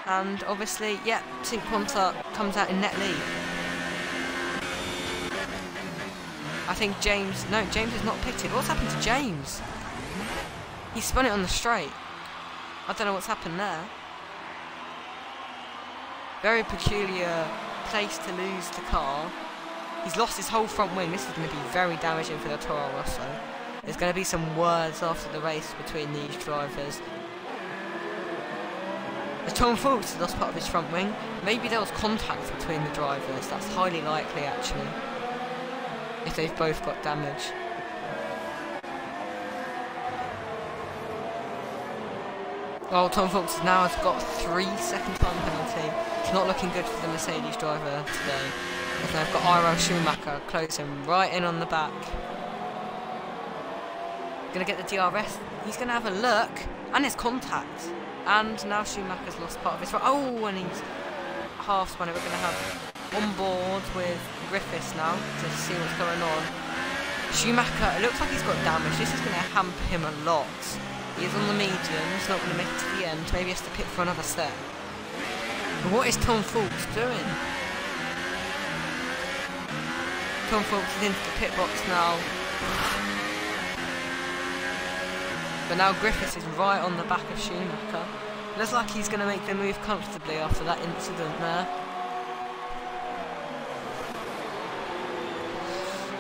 And obviously, yeah, Sync Quanta comes out in net lead. I think James... No, James is not pitted. What's happened to James? He spun it on the straight. I don't know what's happened there. Very peculiar place to lose the car. He's lost his whole front wing. This is going to be very damaging for the Toro Rosso. There's going to be some words after the race between these drivers. As Tom Fultz lost part of his front wing, maybe there was contact between the drivers. That's highly likely, actually, if they've both got damage. Well, Tom Fultz now has got a 3-second time penalty. It's not looking good for the Mercedes driver today. And they've got Iro Schumacher closing right in on the back. Gonna get the DRS. He's gonna have a look, and there's contact. And now Schumacher's lost part of his front. Oh, and he's half spun it. We're gonna have on board with Griffiths now to see what's going on. Schumacher, it looks like he's got damage. This is gonna hamper him a lot. He is on the medium. He's not gonna make it to the end. Maybe he has to pit for another set. But what is Tom Fultz doing? Tom Fultz is into the pit box now. But now Griffiths is right on the back of Schumacher. Looks like he's going to make the move comfortably after that incident there.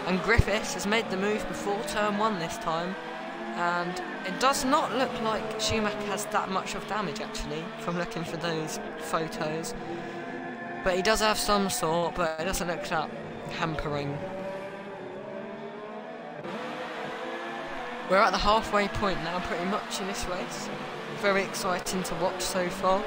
And Griffiths has made the move before turn 1 this time. And it does not look like Schumacher has that much of damage, actually, from looking for those photos. But he does have some sort, but it doesn't look that hampering. We're at the halfway point now, pretty much, in this race. Very exciting to watch so far.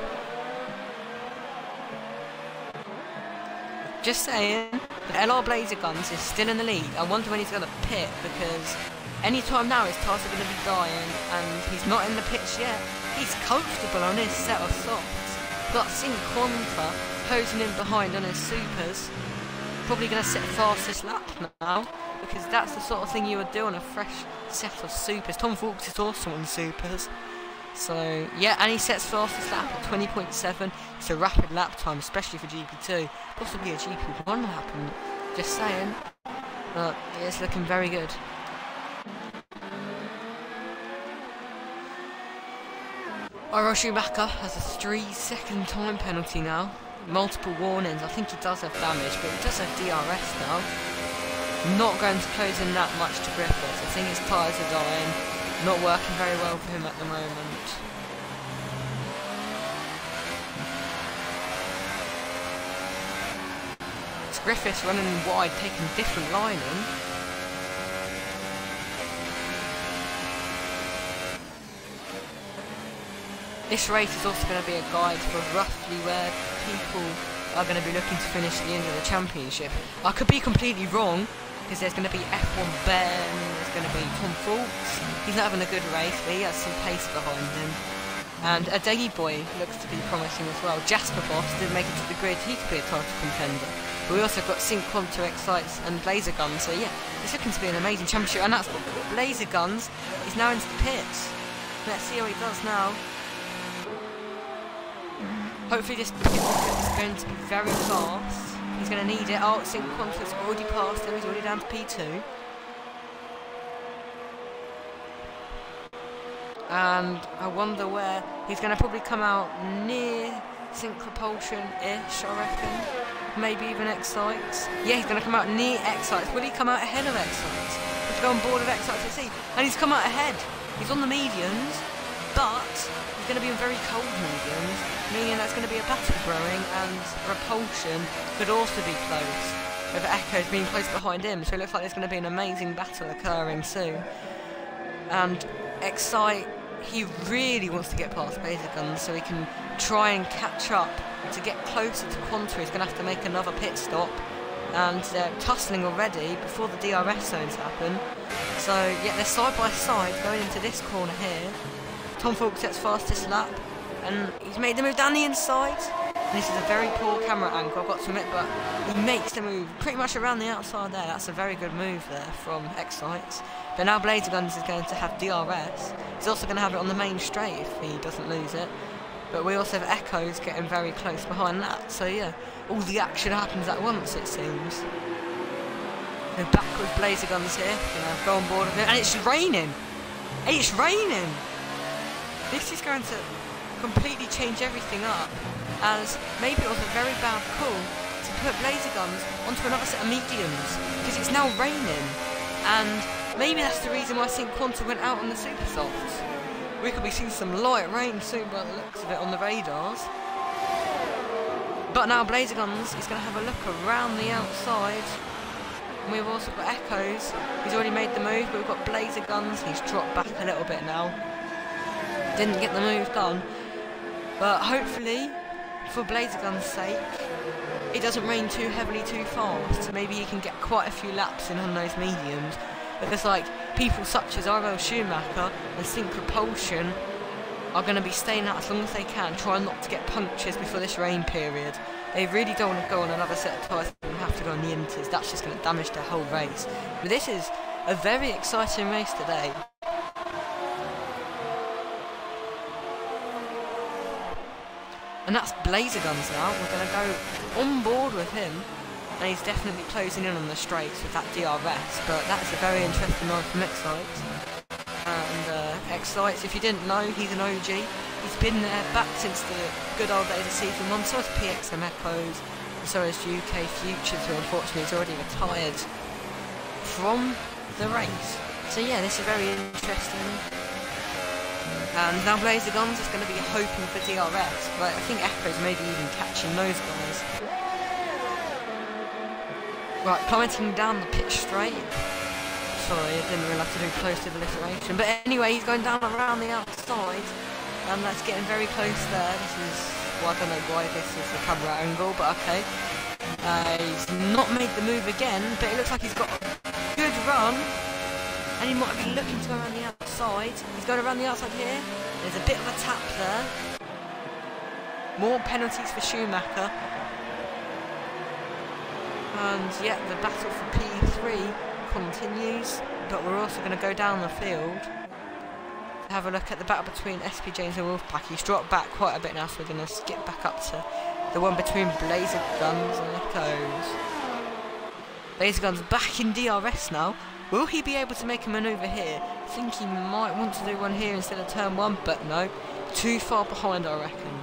Just saying, the LR Blazer Guns is still in the lead. I wonder when he's going to pit, because any time now his tyres are going to be dying, and he's not in the pits yet. He's comfortable on his set of softs. Got Sync Quanta closing in behind on his supers. Probably going to set fastest lap now, because that's the sort of thing you would do on a fresh set of supers. Tom Fultz is also on supers. So, yeah, and he sets fastest lap at 20.7. It's a rapid lap time, especially for GP2. Possibly a GP1 lap, just saying. But it's looking very good. Iro Schumacher has a 3-second time penalty now. Multiple warnings. I think he does have damage, but he does have DRS now. Not going to close in that much to Griffiths. I think his tyres are dying. Not working very well for him at the moment. It's Griffiths running wide, taking different lining. This race is also going to be a guide for roughly where people are going to be looking to finish at the end of the championship. I could be completely wrong, because there's going to be F1 Ben, there's going to be Tom Fulks. He's not having a good race, but he has some pace behind him. And a Daggy Boy looks to be promising as well. Jasper Boss didn't make it to the grid, he could be a title contender. But we also got Sync Quanto Excites and Blazer Guns, so yeah, it's looking to be an amazing championship. And that's Blazer Guns is now into the pits. Let's see how he does now. Hopefully this is going to be very fast. He's going to need it. Oh, Sync Quanto's already passed him, he's already down to P2. And I wonder where he's going to probably come out near Sync Propulsion-ish, I reckon. Maybe even Excites. Yeah, he's going to come out near Excites. Will he come out ahead of Excites? We'll go on board of Excites to see. And he's come out ahead. He's on the mediums, but he's going to be in very cold mediums, meaning that's going to be a battle brewing, and Repulsion could also be close, with Echoes being close behind him. So it looks like there's going to be an amazing battle occurring soon. And Excite, he really wants to get past Blazer Guns so he can try and catch up to get closer to Quanta. He's going to have to make another pit stop, and they're tussling already before the DRS zones happen. So yeah, they're side by side going into this corner here. Tom Fulks sets fastest lap, and he's made the move down the inside. And this is a very poor camera angle, I've got to admit, but he makes the move pretty much around the outside there. That's a very good move there from Excites. But now Blazer Guns is going to have DRS. He's also going to have it on the main straight if he doesn't lose it. But we also have Echoes getting very close behind that. So yeah, all the action happens at once, it seems. We're back with Blazer Guns here. Go on board with it. And it's raining! It's raining! This is going to completely change everything up, as maybe it was a very bad call to put Blazer Guns onto another set of mediums, because it's now raining, and maybe that's the reason why Sync Quanta went out on the Super Softs. We could be seeing some light rain soon by the looks of it on the radars. But now Blazer Guns is going to have a look around the outside. And we've also got Echoes. He's already made the move, but we've got Blazer Guns. He's dropped back a little bit now. Didn't get the move done. But hopefully, for Blazer Gun's sake, it doesn't rain too heavily too fast. Maybe he can get quite a few laps in on those mediums. Because like, people such as RL Schumacher and Sync Propulsion are going to be staying out as long as they can, trying not to get punctures before this rain period. They really don't want to go on another set of tyres and have to go on the inters. That's just going to damage their whole race. But this is a very exciting race today. And that's Blazer Guns now. We're going to go on board with him. And he's definitely closing in on the straights with that DRS. But that's a very interesting ride from Excites. And Excites, if you didn't know, he's an OG. He's been there back since the good old days of Season 1. So is PXM Echoes. And so is UK Futures, who unfortunately is already retired from the race. So yeah, this is very interesting. And now Blazer Guns is going to be hoping for DRS, but I think Echoes maybe even catching those guys. Right, plummeting down the pit straight. Sorry, I didn't realise to do close-to alliteration. But anyway, he's going down around the outside, and that's getting very close there. This is, well, I don't know why this is the camera angle, but okay. He's not made the move again, but it looks like he's got a good run. And he might be looking to go around the outside. He's going around the outside here. There's a bit of a tap there. More penalties for Schumacher. And yeah, the battle for P3 continues. But we're also going to go down the field to have a look at the battle between SP James and Wolfpack. He's dropped back quite a bit now, so we're going to skip back up to the one between Blazer Guns and Echoes. Blazer Guns back in DRS now. Will he be able to make a manoeuvre here? I think he might want to do one here instead of turn 1, but no. Too far behind, I reckon.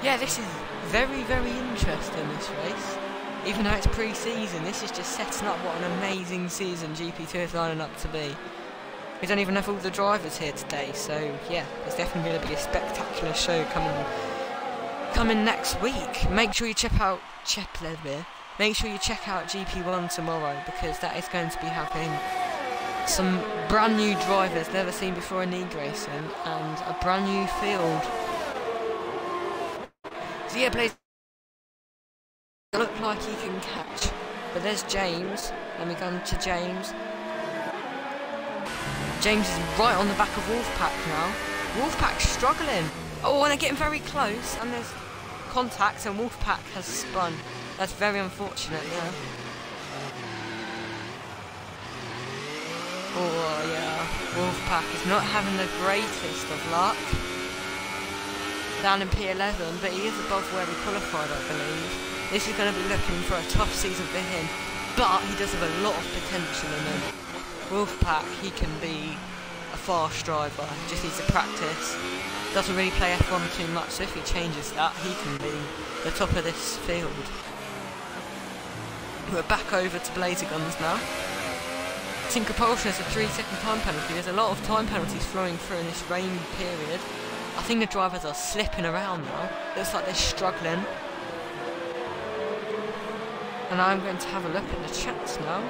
Yeah, this is very, very interesting, this race. Even though it's pre-season, this is just setting up what an amazing season GP2 is lining up to be. We don't even have all the drivers here today, so yeah, there's definitely going to be a spectacular show coming next week. Make sure you check out Make sure you check out GP1 tomorrow, because that is going to be having some brand new drivers never seen before in league racing, and a brand new field So yeah, Blaze look like he can catch. But there's James. Let me go to James. James is right on the back of Wolfpack now. Wolfpack's struggling. Oh, and they're getting very close. And there's contact, and Wolfpack has spun. That's very unfortunate, yeah. Oh, yeah. Wolfpack is not having the greatest of luck. Down in P11, but he is above where he qualified, I believe. This is going to be looking for a tough season for him, but he does have a lot of potential in him. Wolfpack, he can be a fast driver, just needs to practice. Doesn't really play F1 too much, so if he changes that, he can be the top of this field. We're back over to Blazer Guns now. Team Propulsion has a 3-second time penalty. There's a lot of time penalties flowing through in this rain period. I think the drivers are slipping around now. Looks like they're struggling. And I'm going to have a look at the chats now.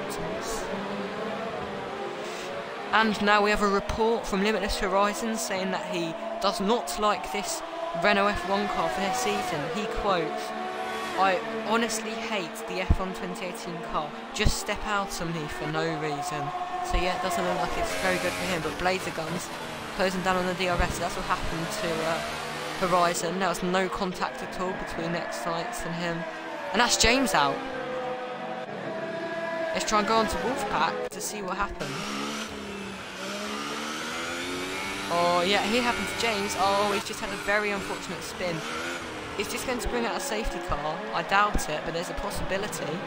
And now we have a report from Limitless Horizons saying that he does not like this Renault F1 car for this season. He quotes, "I honestly hate the F1 2018 car. Just step out on me for no reason." So yeah, it doesn't look like it's very good for him, but Blazer Guns closing down on the DRS. That's what happened to Horizon. There was no contact at all between Excite and him. And that's James out. Let's try and go on to Wolfpack to see what happened. Oh yeah, here happened to James. Oh, he's just had a very unfortunate spin. Is this going to bring out a safety car? I doubt it, but there's a possibility.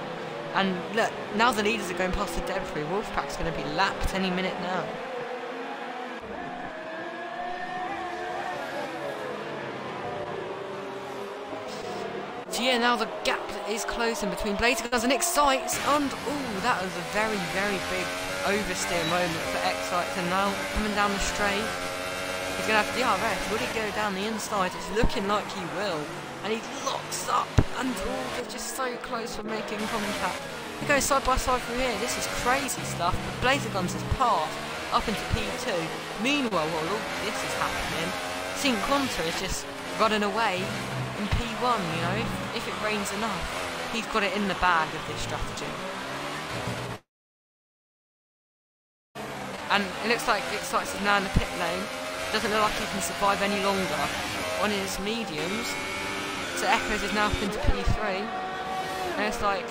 And look, now the leaders are going past the debris. Wolfpack's going to be lapped any minute now. So yeah, now the gap is closing between Blazer Guns and Excites, and ooh, that was a very, very big oversteer moment for Excites, and now coming down the straight, he's going to have DRS. Will he go down the inside? It's looking like he will, and he locks up, and oh, they're just so close for making contact. They go side by side from here. This is crazy stuff, but Blazer Guns has passed up into P2. Meanwhile, while all this is happening, Sync Quanta is just running away in P1, you know, if it rains enough. He's got it in the bag of this strategy. And it looks like Excites is now in the pit lane. Doesn't look like he can survive any longer on his mediums. So Echoes is now up into P3. And it's like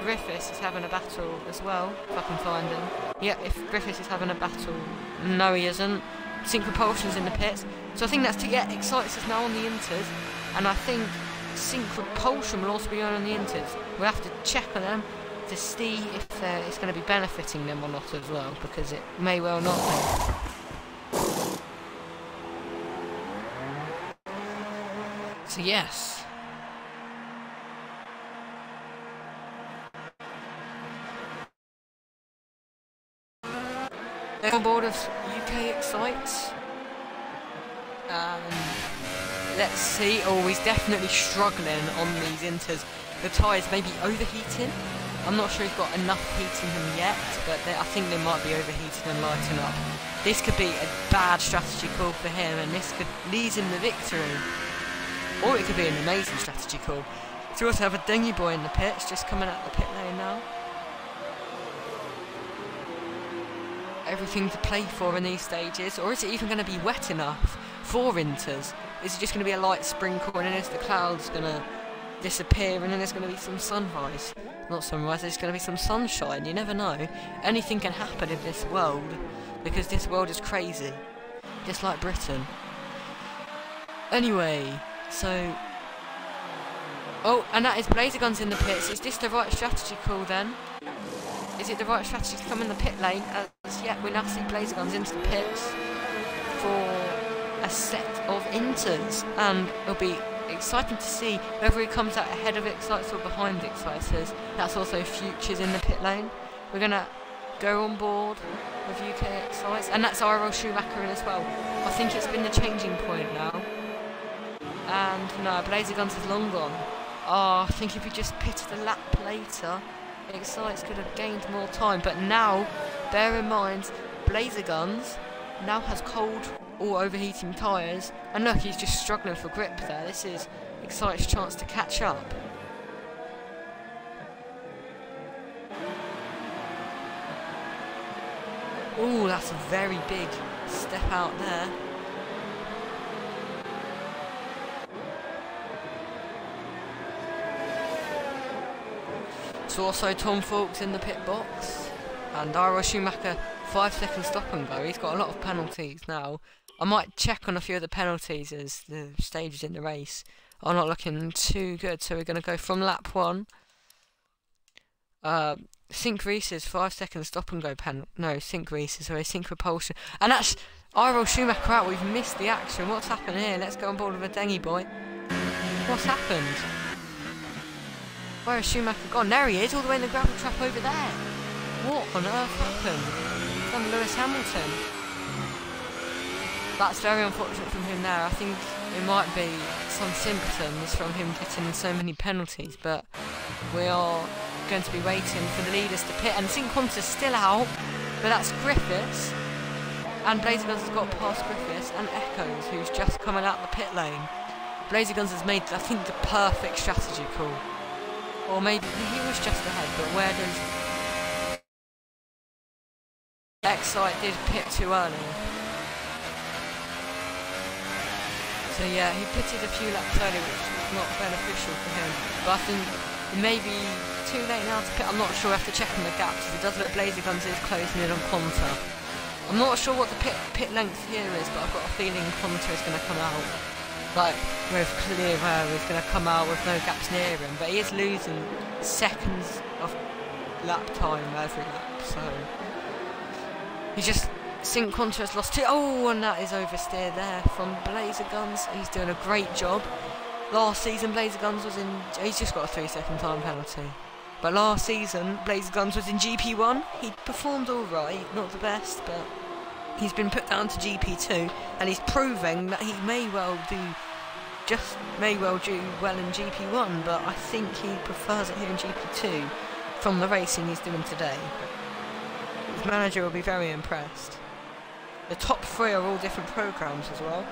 Griffiths is having a battle as well, if I can find him. Yeah, if Griffiths is having a battle, no he isn't. Sync Propulsion's in the pits. So I think that's to get Excites is now on the inters. And I think Sync Propulsion will also be on the inters. We'll have to check on them to see if it's going to be benefiting them or not as well, because it may well not be. So yes. They're on board of UK Excites. Let's see. Oh, he's definitely struggling on these inters. The tyres may be overheating. I'm not sure he's got enough heat in him yet, but I think they might be overheating and lighting up. This could be a bad strategy call for him, and this could lead him the victory. Or it could be an amazing strategy call. So we also have a dinghy boy in the pits, just coming out the pit lane now. Everything to play for in these stages, or is it even going to be wet enough for inters? Is it just going to be a light sprinkle, and then is the clouds going to disappear, and then there's going to be some sunrise? Not sunrise, there's going to be some sunshine. You never know. Anything can happen in this world, because this world is crazy, just like Britain. Anyway, so oh, and that is Blazer Guns in the pits. Is this the right strategy call then? Is it the right strategy to come in the pit lane? As yet, we now see Blazer Guns into the pits for a set of inters, and it'll be exciting to see whether he comes out ahead of Excites or behind Excites. That's also Futures in the pit lane. We're gonna go on board with UK Excites, and that's RL Schumacher in as well. I think it's been the changing point now. And no, Blazer Guns is long gone. Oh, I think if he just pitted a lap later, Excites could have gained more time. But now, bear in mind, Blazer Guns now has cold all overheating tyres. And look, he's just struggling for grip there. This is Excite's chance to catch up. Oh, that's a very big step out there. So also Tom Falk's in the pit box, and Ira Schumacher 5 second stop and go. He's got a lot of penalties now. I might check on a few of the penalties as the stages in the race are not looking too good. So we're going to go from lap 1. Sync Reese's 5 second stop and go Sync Reese's, sorry, Sync Propulsion. And that's Ira Schumacher out. We've missed the action. What's happened here? Let's go on board with a dengy boy. What's happened? Where is Schumacher gone? There he is, all the way in the gravel trap over there. What on earth happened? Done Lewis Hamilton. That's very unfortunate from him there. I think it might be some symptoms from him getting so many penalties, but we are going to be waiting for the leaders to pit. And Sync Qantas still out, but that's Griffiths. And Blazer Guns has got past Griffiths and Echoes, who's just coming out the pit lane. Blazer Guns has made, I think, the perfect strategy call. Or maybe he was just ahead, but where does Excite did pit too early. So yeah, he pitted a few laps early, which was not beneficial for him. But I think it may be too late now to pit. I'm not sure. I have to check on the gaps. It does look Blazer Guns is closing in on Qantas. I'm not sure what the pit length here is, but I've got a feeling Qantas is going to come out. Like, with clear air, he's going to come out with no gaps near him, but he is losing seconds of lap time every lap, so he just, Sync Qantas has lost 2, oh, and that is oversteer there from Blazer Guns. He's doing a great job. Last season Blazer Guns was in, he's just got a 3 second time penalty, but last season Blazer Guns was in GP1, he performed alright, not the best, but he's been put down to GP2, and he's proving that he may well do well in GP1, but I think he prefers it here in GP2 from the racing he's doing today. His manager will be very impressed. The top 3 are all different programs as well.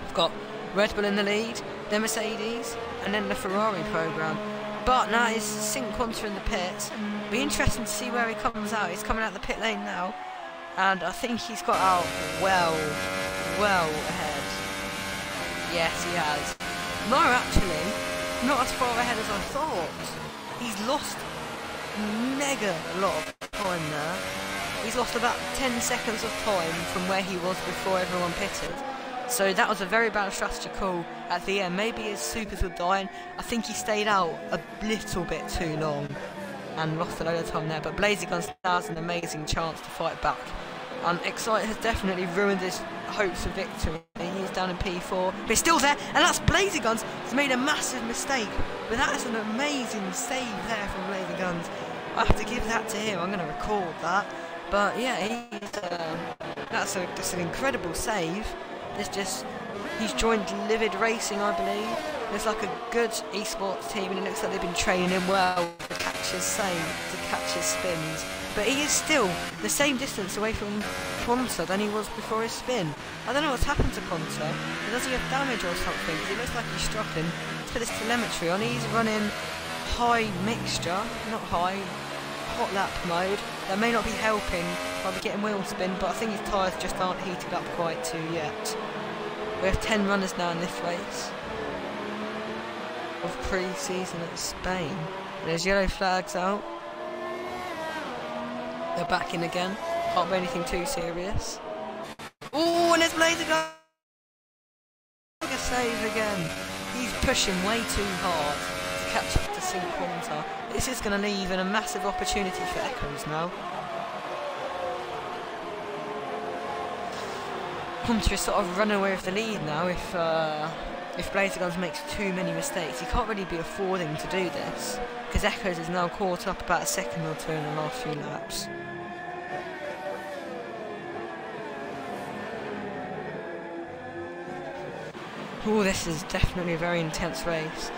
We've got Red Bull in the lead, then Mercedes, and then the Ferrari program. But now it's Sync Qantas in the pits. It'll be interesting to see where he comes out. He's coming out the pit lane now, and I think he's got out well ahead. Yes, he has. No, actually, not as far ahead as I thought. He's lost mega lot of time there. He's lost about 10 seconds of time from where he was before everyone pitted. So that was a very bad strategy call at the end. Maybe his supers were dying. I think he stayed out a little bit too long and lost a load of time there. But Blazer Guns has an amazing chance to fight back. And Excite has definitely ruined his hopes of victory. He's down in P4, but he's still there, and that's Blazer Guns. He's made a massive mistake, but that is an amazing save there from Blazer Guns. I have to give that to him. I'm going to record that. But yeah, that's an incredible save. He's joined Livid Racing, I believe. It's like a good esports team, and it looks like they've been training him well to catch his save, to catch his spins. But he is still the same distance away from Qantas than he was before his spin. I don't know what's happened to Qantas. Does he have damage or something? Because it looks like he's struggling. Let's put this telemetry on. He's running high mixture, not high, hot lap mode. That may not be helping by getting wheel spin, but I think his tyres just aren't heated up quite too yet. We have 10 runners now in this race of pre-season at Spain. There's yellow flags out. They're back in again. Can't be anything too serious. Oh, and there's Blazer Guns. A save again. He's pushing way too hard to catch up to Sync Qantas. This is going to leave in a massive opportunity for Echoes now. Qantas is sort of running away with the lead now if Blazer Guns makes too many mistakes. He can't really be affording to do this, because Echoes is now caught up about a second or two in the last few laps. Oh, this is definitely a very intense race.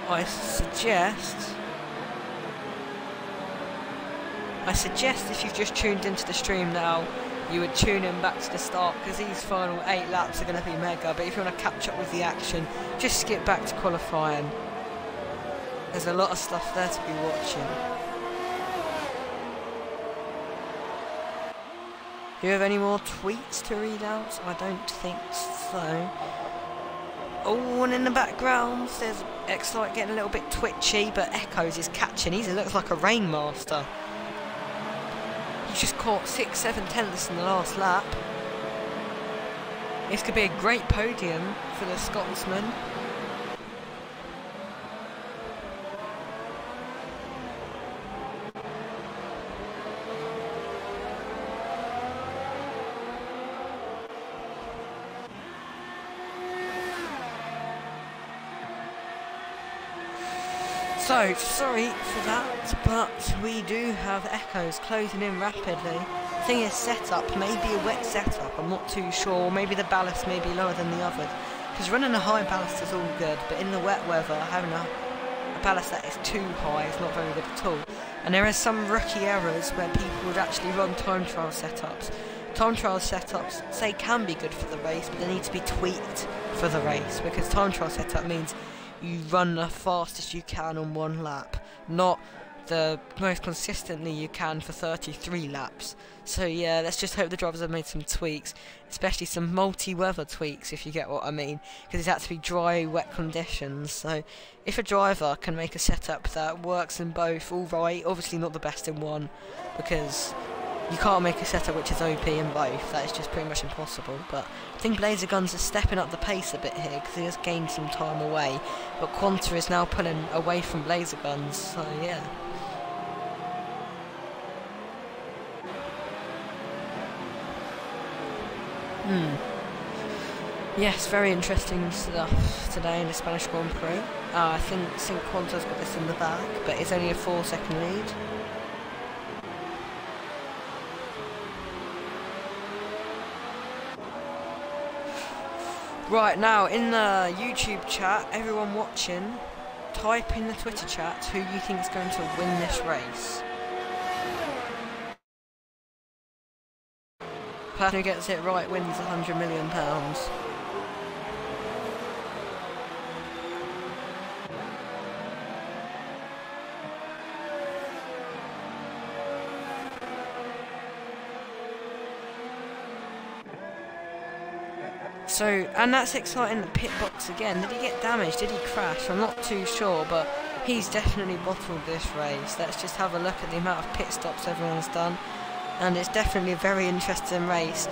I suggest if you've just tuned into the stream now, you would tune in back to the start, because these final 8 laps are going to be mega. But if you want to catch up with the action, just skip back to qualifying. There's a lot of stuff there to be watching. Do you have any more tweets to read out? I don't think so. Oh, and in the background, there's Excite getting a little bit twitchy, but Echoes is catching. He looks like a rainmaster. He's just caught 6-7 tenths in the last lap. This could be a great podium for the Scotsman. So, sorry for that, but we do have Echoes closing in rapidly. The thing is, setup may be a wet setup, I'm not too sure. Maybe the ballast may be lower than the others. Because running a high ballast is all good, but in the wet weather, having a ballast that is too high is not very good at all. And there are some rookie errors where people would actually run time trial setups. Time trial setups, say, can be good for the race, but they need to be tweaked for the race, because time trial setup means you run the fastest you can on 1 lap, not the most consistently you can for 33 laps. So yeah, let's just hope the drivers have made some tweaks, especially some multi-weather tweaks, if you get what I mean, because it's had to be dry, wet conditions. So if a driver can make a setup that works in both, alright, obviously not the best in one, because you can't make a setup which is OP in both. That is just pretty much impossible. But I think Blazer Guns is stepping up the pace a bit here, because he has gained some time away. But Quanta is now pulling away from Blazer Guns, so yeah. Yes, very interesting stuff today in the Spanish Grand Prix. I think Quanta's got this in the bag, but it's only a 4-second lead. Right, now in the YouTube chat, everyone watching, type in the Twitter chat who you think is going to win this race. The person who gets it right wins £100 million. So, and that's exciting, the pit box again. Did he get damaged? Did he crash? I'm not too sure, but he's definitely bottled this race. Let's just have a look at the amount of pit stops everyone's done. And it's definitely a very interesting race.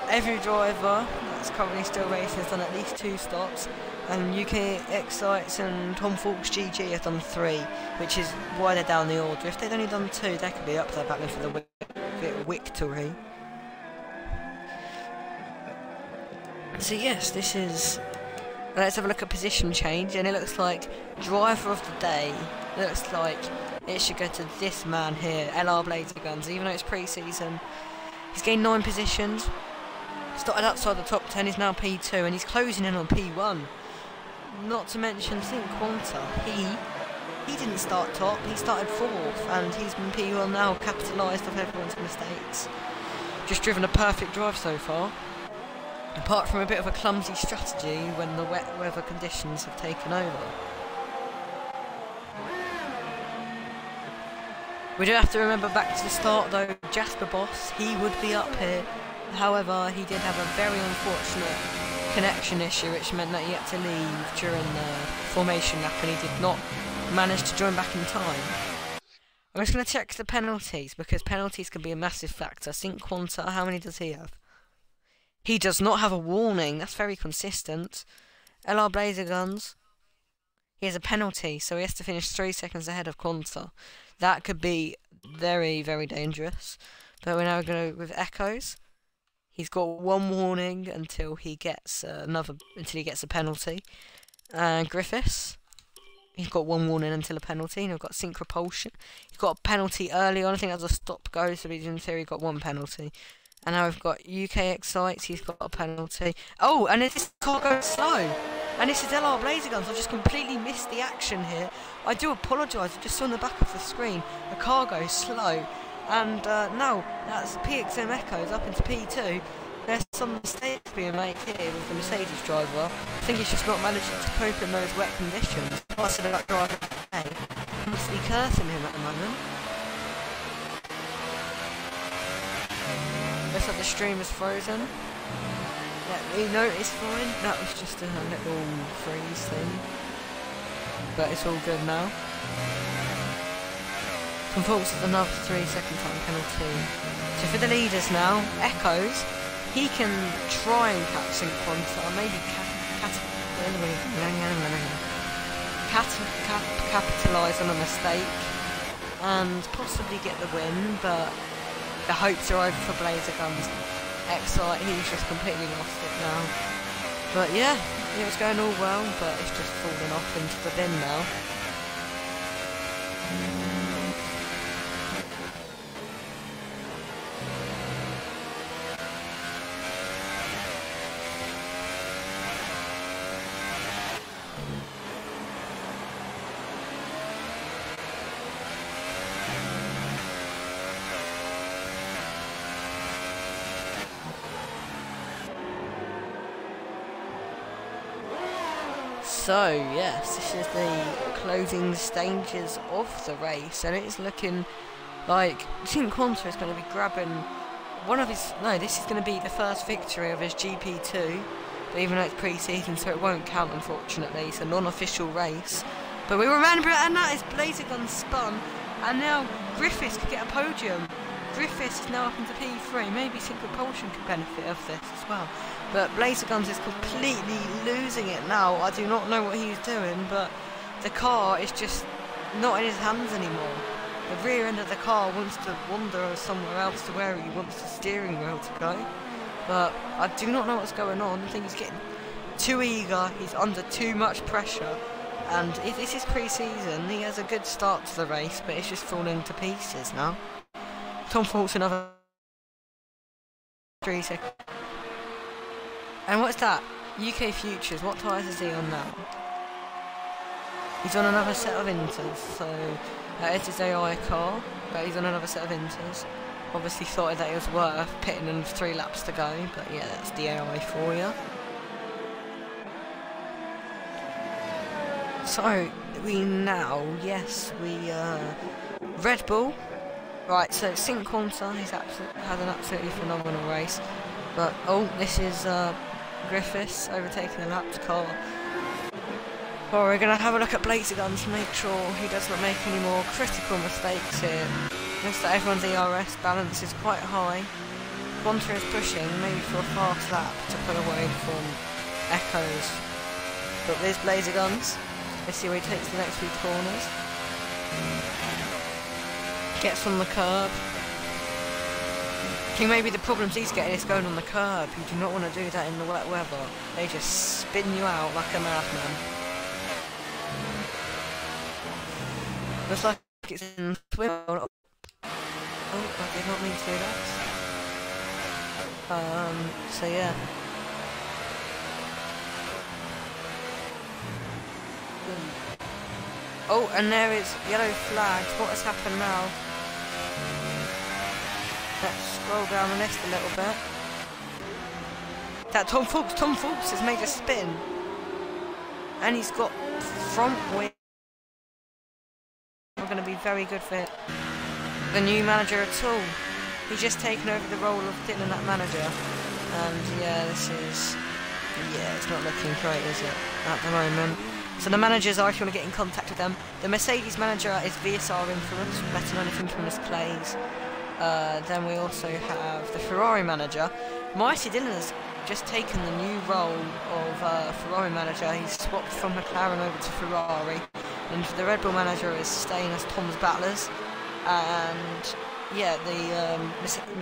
Every driver that's currently still racing has done at least 2 stops. And UK Excites and Tom Fawkes GG have done 3, which is why they're down the order. If they'd only done 2, they could be up there battling for the victory. So yes, this is... Let's have a look at position change, and it looks like driver of the day looks like it should go to this man here, LR Blazer Guns. Even though it's pre-season, he's gained 9 positions, started outside the top 10, he's now P2, and he's closing in on P1. Not to mention Think Quanta, he didn't start top, he started 4th, and he's been P1 now, capitalised off everyone's mistakes. Just driven a perfect drive so far. Apart from a bit of a clumsy strategy when the wet weather conditions have taken over. We do have to remember back to the start though, Jasper Boss, he would be up here. However, he did have a very unfortunate connection issue, which meant that he had to leave during the formation lap, and he did not manage to join back in time. I'm just going to check the penalties, because penalties can be a massive factor. Think Quanta, how many does he have? He does not have a warning. That's very consistent. LR Blazer Guns. He has a penalty, so he has to finish 3 seconds ahead of Quanta. That could be very, very dangerous. But we're now going to go with Echoes. He's got 1 warning until he gets until he gets a penalty. Griffiths. He's got 1 warning until a penalty. And we've got Sync Repulsion. He's got a penalty early on. I think that's a stop go, so he's in theory got 1 penalty. And now we've got UK Excites, he's got a penalty. Oh, and this car goes slow. And this is LR Blazer Guns, I've just completely missed the action here. I do apologise, I just saw on the back of the screen, the car goes slow. And now that's PXM Echoes up into P2. There's some mistakes being made here with the Mercedes driver. I think he's just not managing to cope in those wet conditions. Plus, that driver today, must be cursing him at the moment. Looks like the stream is frozen. No, it's fine. That was just a little freeze thing. But it's all good now. Unfortunately, it's another 3-second time penalty. So for the leaders now, Echoes, he can try and catch Sync Quanta, or maybe capitalise on a mistake and possibly get the win, but the hopes are over for Blazer Guns. Excite, he's just completely lost it now. But yeah, it was going all well, but it's just fallen off into the bin now. So yes, this is the closing stages of the race, and it's looking like Sync Quanta is going to be grabbing one of his. No, this is going to be the first victory of his GP2, but even though it's pre-season, so it won't count, unfortunately. It's a non-official race, but we remember it, and that is Blazer Gun spun, and now Griffiths could get a podium. Griffiths is now up into P3. Maybe Sync Propulsion could benefit of this as well. But Blazer Guns is completely losing it now. I do not know what he's doing, but the car is just not in his hands anymore. The rear end of the car wants to wander somewhere else to where he wants the steering wheel to go. But I do not know what's going on. I think he's getting too eager. He's under too much pressure. And if this is pre-season, he has a good start to the race, but it's just falling to pieces now. Tom Fault's another 3 seconds. And what's that? UK Futures, what tyres is he on now? He's on another set of Inters, so it's his AI car, but he's on another set of Inters. Obviously thought that it was worth pitting in 3 laps to go, but yeah, that's the AI for you. So, Red Bull. Right, so Sync Quanta, he's had an absolutely phenomenal race. But, oh, this is Griffiths overtaking a lapped car. Well, we're going to have a look at Blazer Gun to make sure he does not make any more critical mistakes here. Notice that everyone's ERS balance is quite high. Quanta is pushing, maybe for a fast lap to pull away from Echoes. But there's Blazer Guns. Let's see where he takes the next few corners. Gets on the curb. I think maybe the problems he's getting is going on the curb. You do not want to do that in the wet weather. They just spin you out like a madman. Looks like it's in swim. Oh, I did not mean to do that. So yeah. Oh, and there is yellow flags. What has happened now? Let's scroll down the list a little bit. That Tom Faulks has made a spin. And he's got front wheel. We're going to be very good for the new manager at all. He's just taken over the role of Dylan, that manager. And yeah, it's not looking great, is it, at the moment. So the managers are, if you want to get in contact with them, the Mercedes manager is VSR Infamous, better known as Infamous Plays. Then we also have the Ferrari manager. Mighty Dylan has just taken the new role of Ferrari manager. He's swapped from McLaren over to Ferrari. And the Red Bull manager is staying as Tom's Battlers. And yeah, the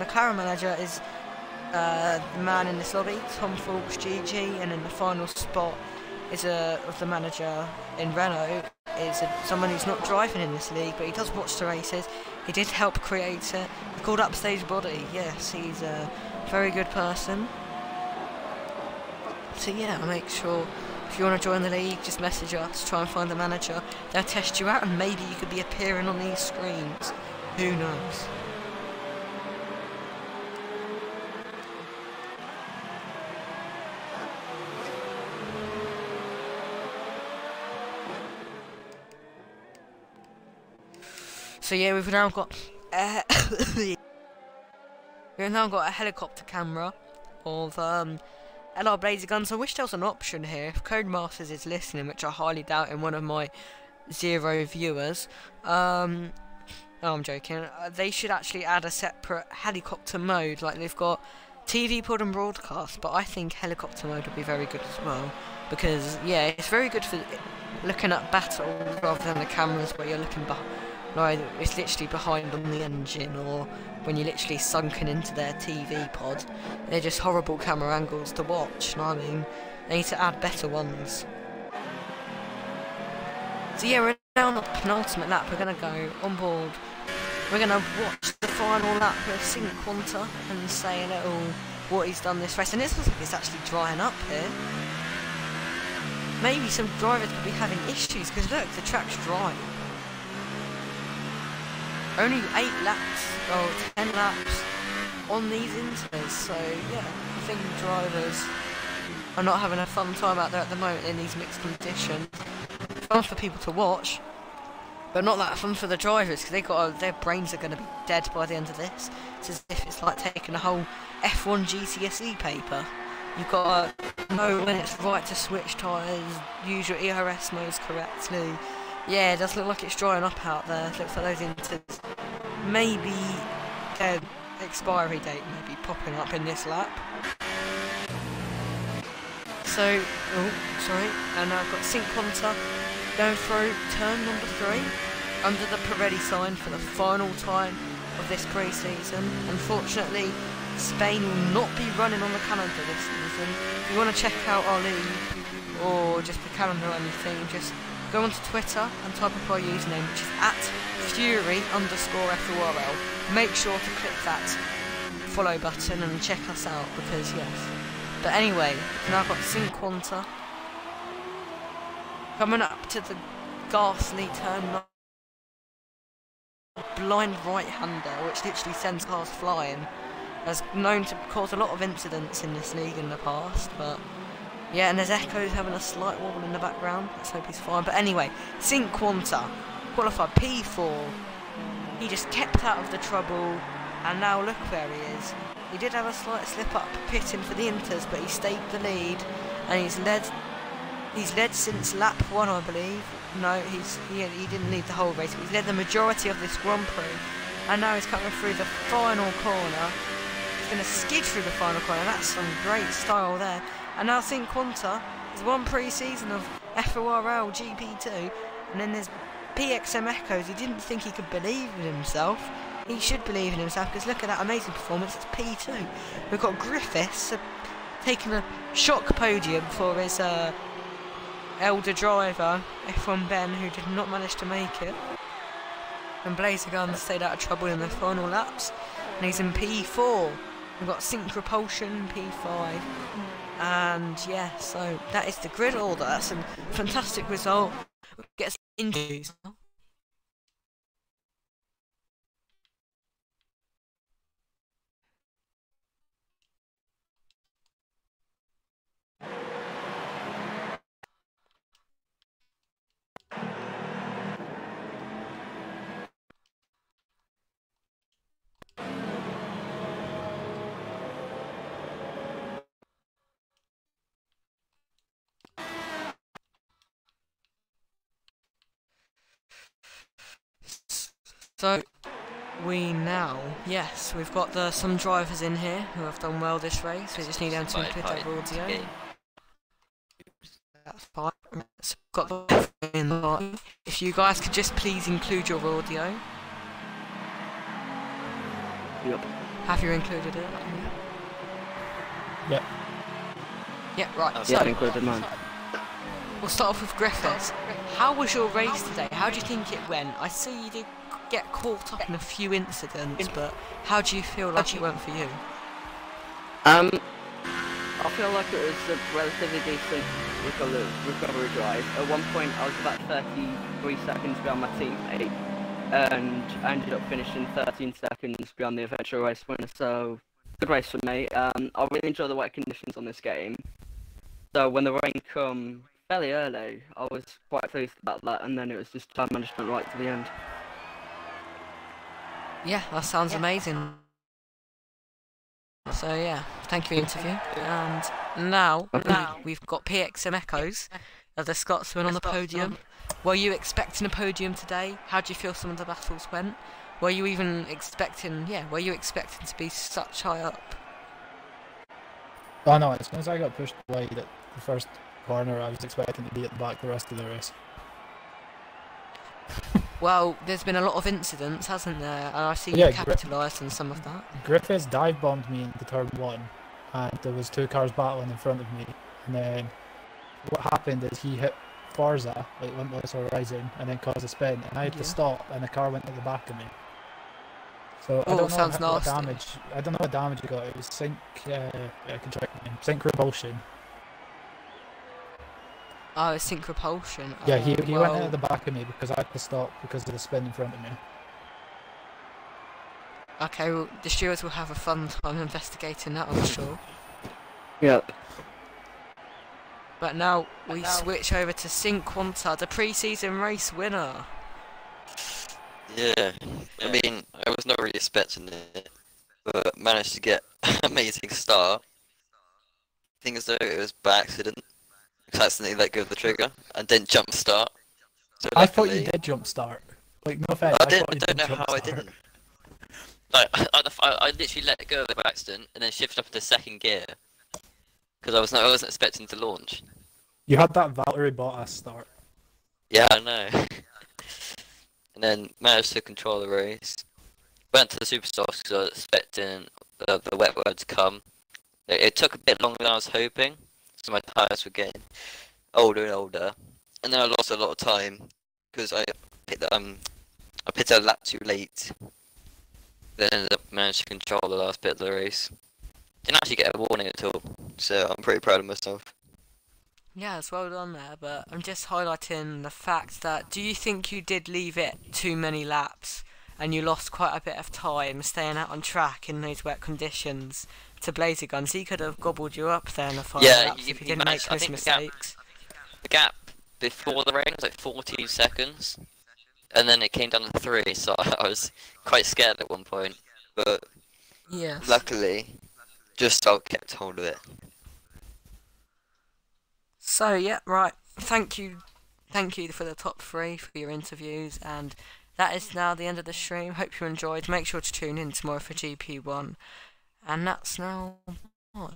McLaren manager is the man in this lobby, Tom Faulks GG, and in the final spot is of the manager in Renault is someone who's not driving in this league, but he does watch the races. He did help create it. He's called Upstage Body. Yes, he's a very good person. So yeah, make sure if you want to join the league, just message us, try and find the manager. They'll test you out, and maybe you could be appearing on these screens. Who knows? So yeah, we've now got we've now got a helicopter camera of LR Blazer guns. I wish there was an option here. If Codemasters is listening, which I highly doubt in one of my 0 viewers, no, I'm joking. They should actually add a separate helicopter mode, like they've got TV pod and broadcast, but I think helicopter mode would be very good as well, because yeah, it's very good for looking at battles rather than the cameras where you're looking behind, like it's literally behind on the engine, or when you're literally sunken into their TV pod. They're just horrible camera angles to watch, and I mean, they need to add better ones. So yeah, we're now on the penultimate lap. We're going to go on board. We're going to watch the final lap with Sync Quanta and say a little what he's done this race. And this looks like it's actually drying up here. Maybe some drivers could be having issues, because look, the track's dry. Only 8 laps, or 10 laps on these inters, so yeah, I think drivers are not having a fun time out there at the moment in these mixed conditions. Fun for people to watch, but not that fun for the drivers, because their brains are going to be dead by the end of this. It's as if it's like taking a whole F1 GCSE paper. You've got to know when it's right to switch tyres, use your ERS modes correctly. Yeah, it does look like it's drying up out there. It looks like those inters, maybe their expiry date may be popping up in this lap. So, oh, sorry, and now I've got Sync Quanta going through turn number 3 under the Pirelli sign for the final time of this pre-season. Unfortunately, Spain will not be running on the calendar this season. If you want to check out our league or just the calendar or anything, just go onto Twitter and type up our username, which is @Fury_FORL. Make sure to click that follow button and check us out, because yes. But anyway, now I've got Sync Quanta coming up to the ghastly turn, blind right-hander, which literally sends cars flying. Has known to cause a lot of incidents in this league in the past, but yeah, and there's Echo's having a slight wobble in the background. Let's hope he's fine. But anyway, Sync Quanta qualified P4. He just kept out of the trouble, and now look where he is. He did have a slight slip up pitting for the Inters, but he stayed the lead, and he's led since lap 1, I believe. No, he didn't lead the whole race, but he's led the majority of this Grand Prix, and now he's coming through the final corner. He's going to skid through the final corner. That's some great style there. And now Sync Quanta has won pre-season of FORL GP2, and then there's PXM Echoes. He didn't think he could believe in himself. He should believe in himself, because look at that amazing performance. It's P2. We've got Griffiths taking a shock podium for his elder driver, F1 Ben, who did not manage to make it. And Blazer Guns stayed out of trouble in the final laps, and he's in P4. We've got Sync Propulsion P5, and yeah, so that is the grid order. That's a fantastic result. Gets injuries. So we've got some drivers in here who have done well this race. We just need them to include their audio. That's fine. So we've got the in the line. If you guys could just please include your audio. Yep. Have you included it? Yep. Yeah, right. Yeah, I've included mine. We'll start off with Griffiths. How was your race today? How do you think it went? I see you did get caught up in a few incidents, but how do you feel like it went for you? I feel like it was a relatively decent recovery drive. At one point I was about 33 seconds behind my teammate, and I ended up finishing 13 seconds behind the eventual race winner, so good race for me. I really enjoy the wet conditions on this game, so when the rain come fairly early, I was quite pleased about that, and then it was just time management right to the end. Yeah, that sounds amazing. So yeah, thank you for the interview. And now we've got PXM Echoes of the Scotsman on the podium. Were you expecting a podium today? How do you feel some of the battles went? Were you even expecting? Yeah, were you expecting to be such high up? Oh no, as soon as I got pushed wide at the first corner, I was expecting to be at the back the rest of the race. Well, there's been a lot of incidents, hasn't there? And I see Yeah, you capitalised on some of that. Griffiths dive bombed me into turn 1, and there was 2 cars battling in front of me. And then what happened is he hit Forza, like Limitless Horizon, and then caused a spin, and I had to stop, and the car went at the back of me. So I don't know what damage. I don't know what damage he got. It was sync. I can check the name. Sync repulsion. Oh, it's sync repulsion. Yeah, he went at the back of me because I had to stop because of the spin in front of me. Okay, well, the stewards will have a fun time investigating that, I'm sure. Yep. But now we switch over to Sync Quanta, the pre-season race winner. Yeah, I mean, I was not really expecting it, but managed to get an amazing start. I think as though it was by accident. I accidentally let go of the trigger and didn't jump start. So I thought you did jump start. Like, no offense. I don't know how I didn't. Like, I literally let go of it by accident and then shifted up into second gear because I wasn't expecting to launch. You had that Valtteri Bottas start. Yeah, I know. And then managed to control the race. Went to the Superstocks because I was expecting the wet weather to come. It took a bit longer than I was hoping, so my tyres were getting older and older. And then I lost a lot of time because I picked a lap too late. Then ended up managed to control the last bit of the race. Didn't actually get a warning at all, so I'm pretty proud of myself. Yeah, it's well done there, but I'm just highlighting the fact that, do you think you did leave it too many laps and you lost quite a bit of time staying out on track in those wet conditions to Blazer Guns? He could have gobbled you up there in the final laps if you didn't make those mistakes. The gap before the rain was like 14 seconds, and then it came down to 3, so I was quite scared at one point, but luckily, just kept hold of it. So yeah, right. Thank you for the top 3 for your interviews, and that is now the end of the stream. Hope you enjoyed. Make sure to tune in tomorrow for GP1, and that's now bye.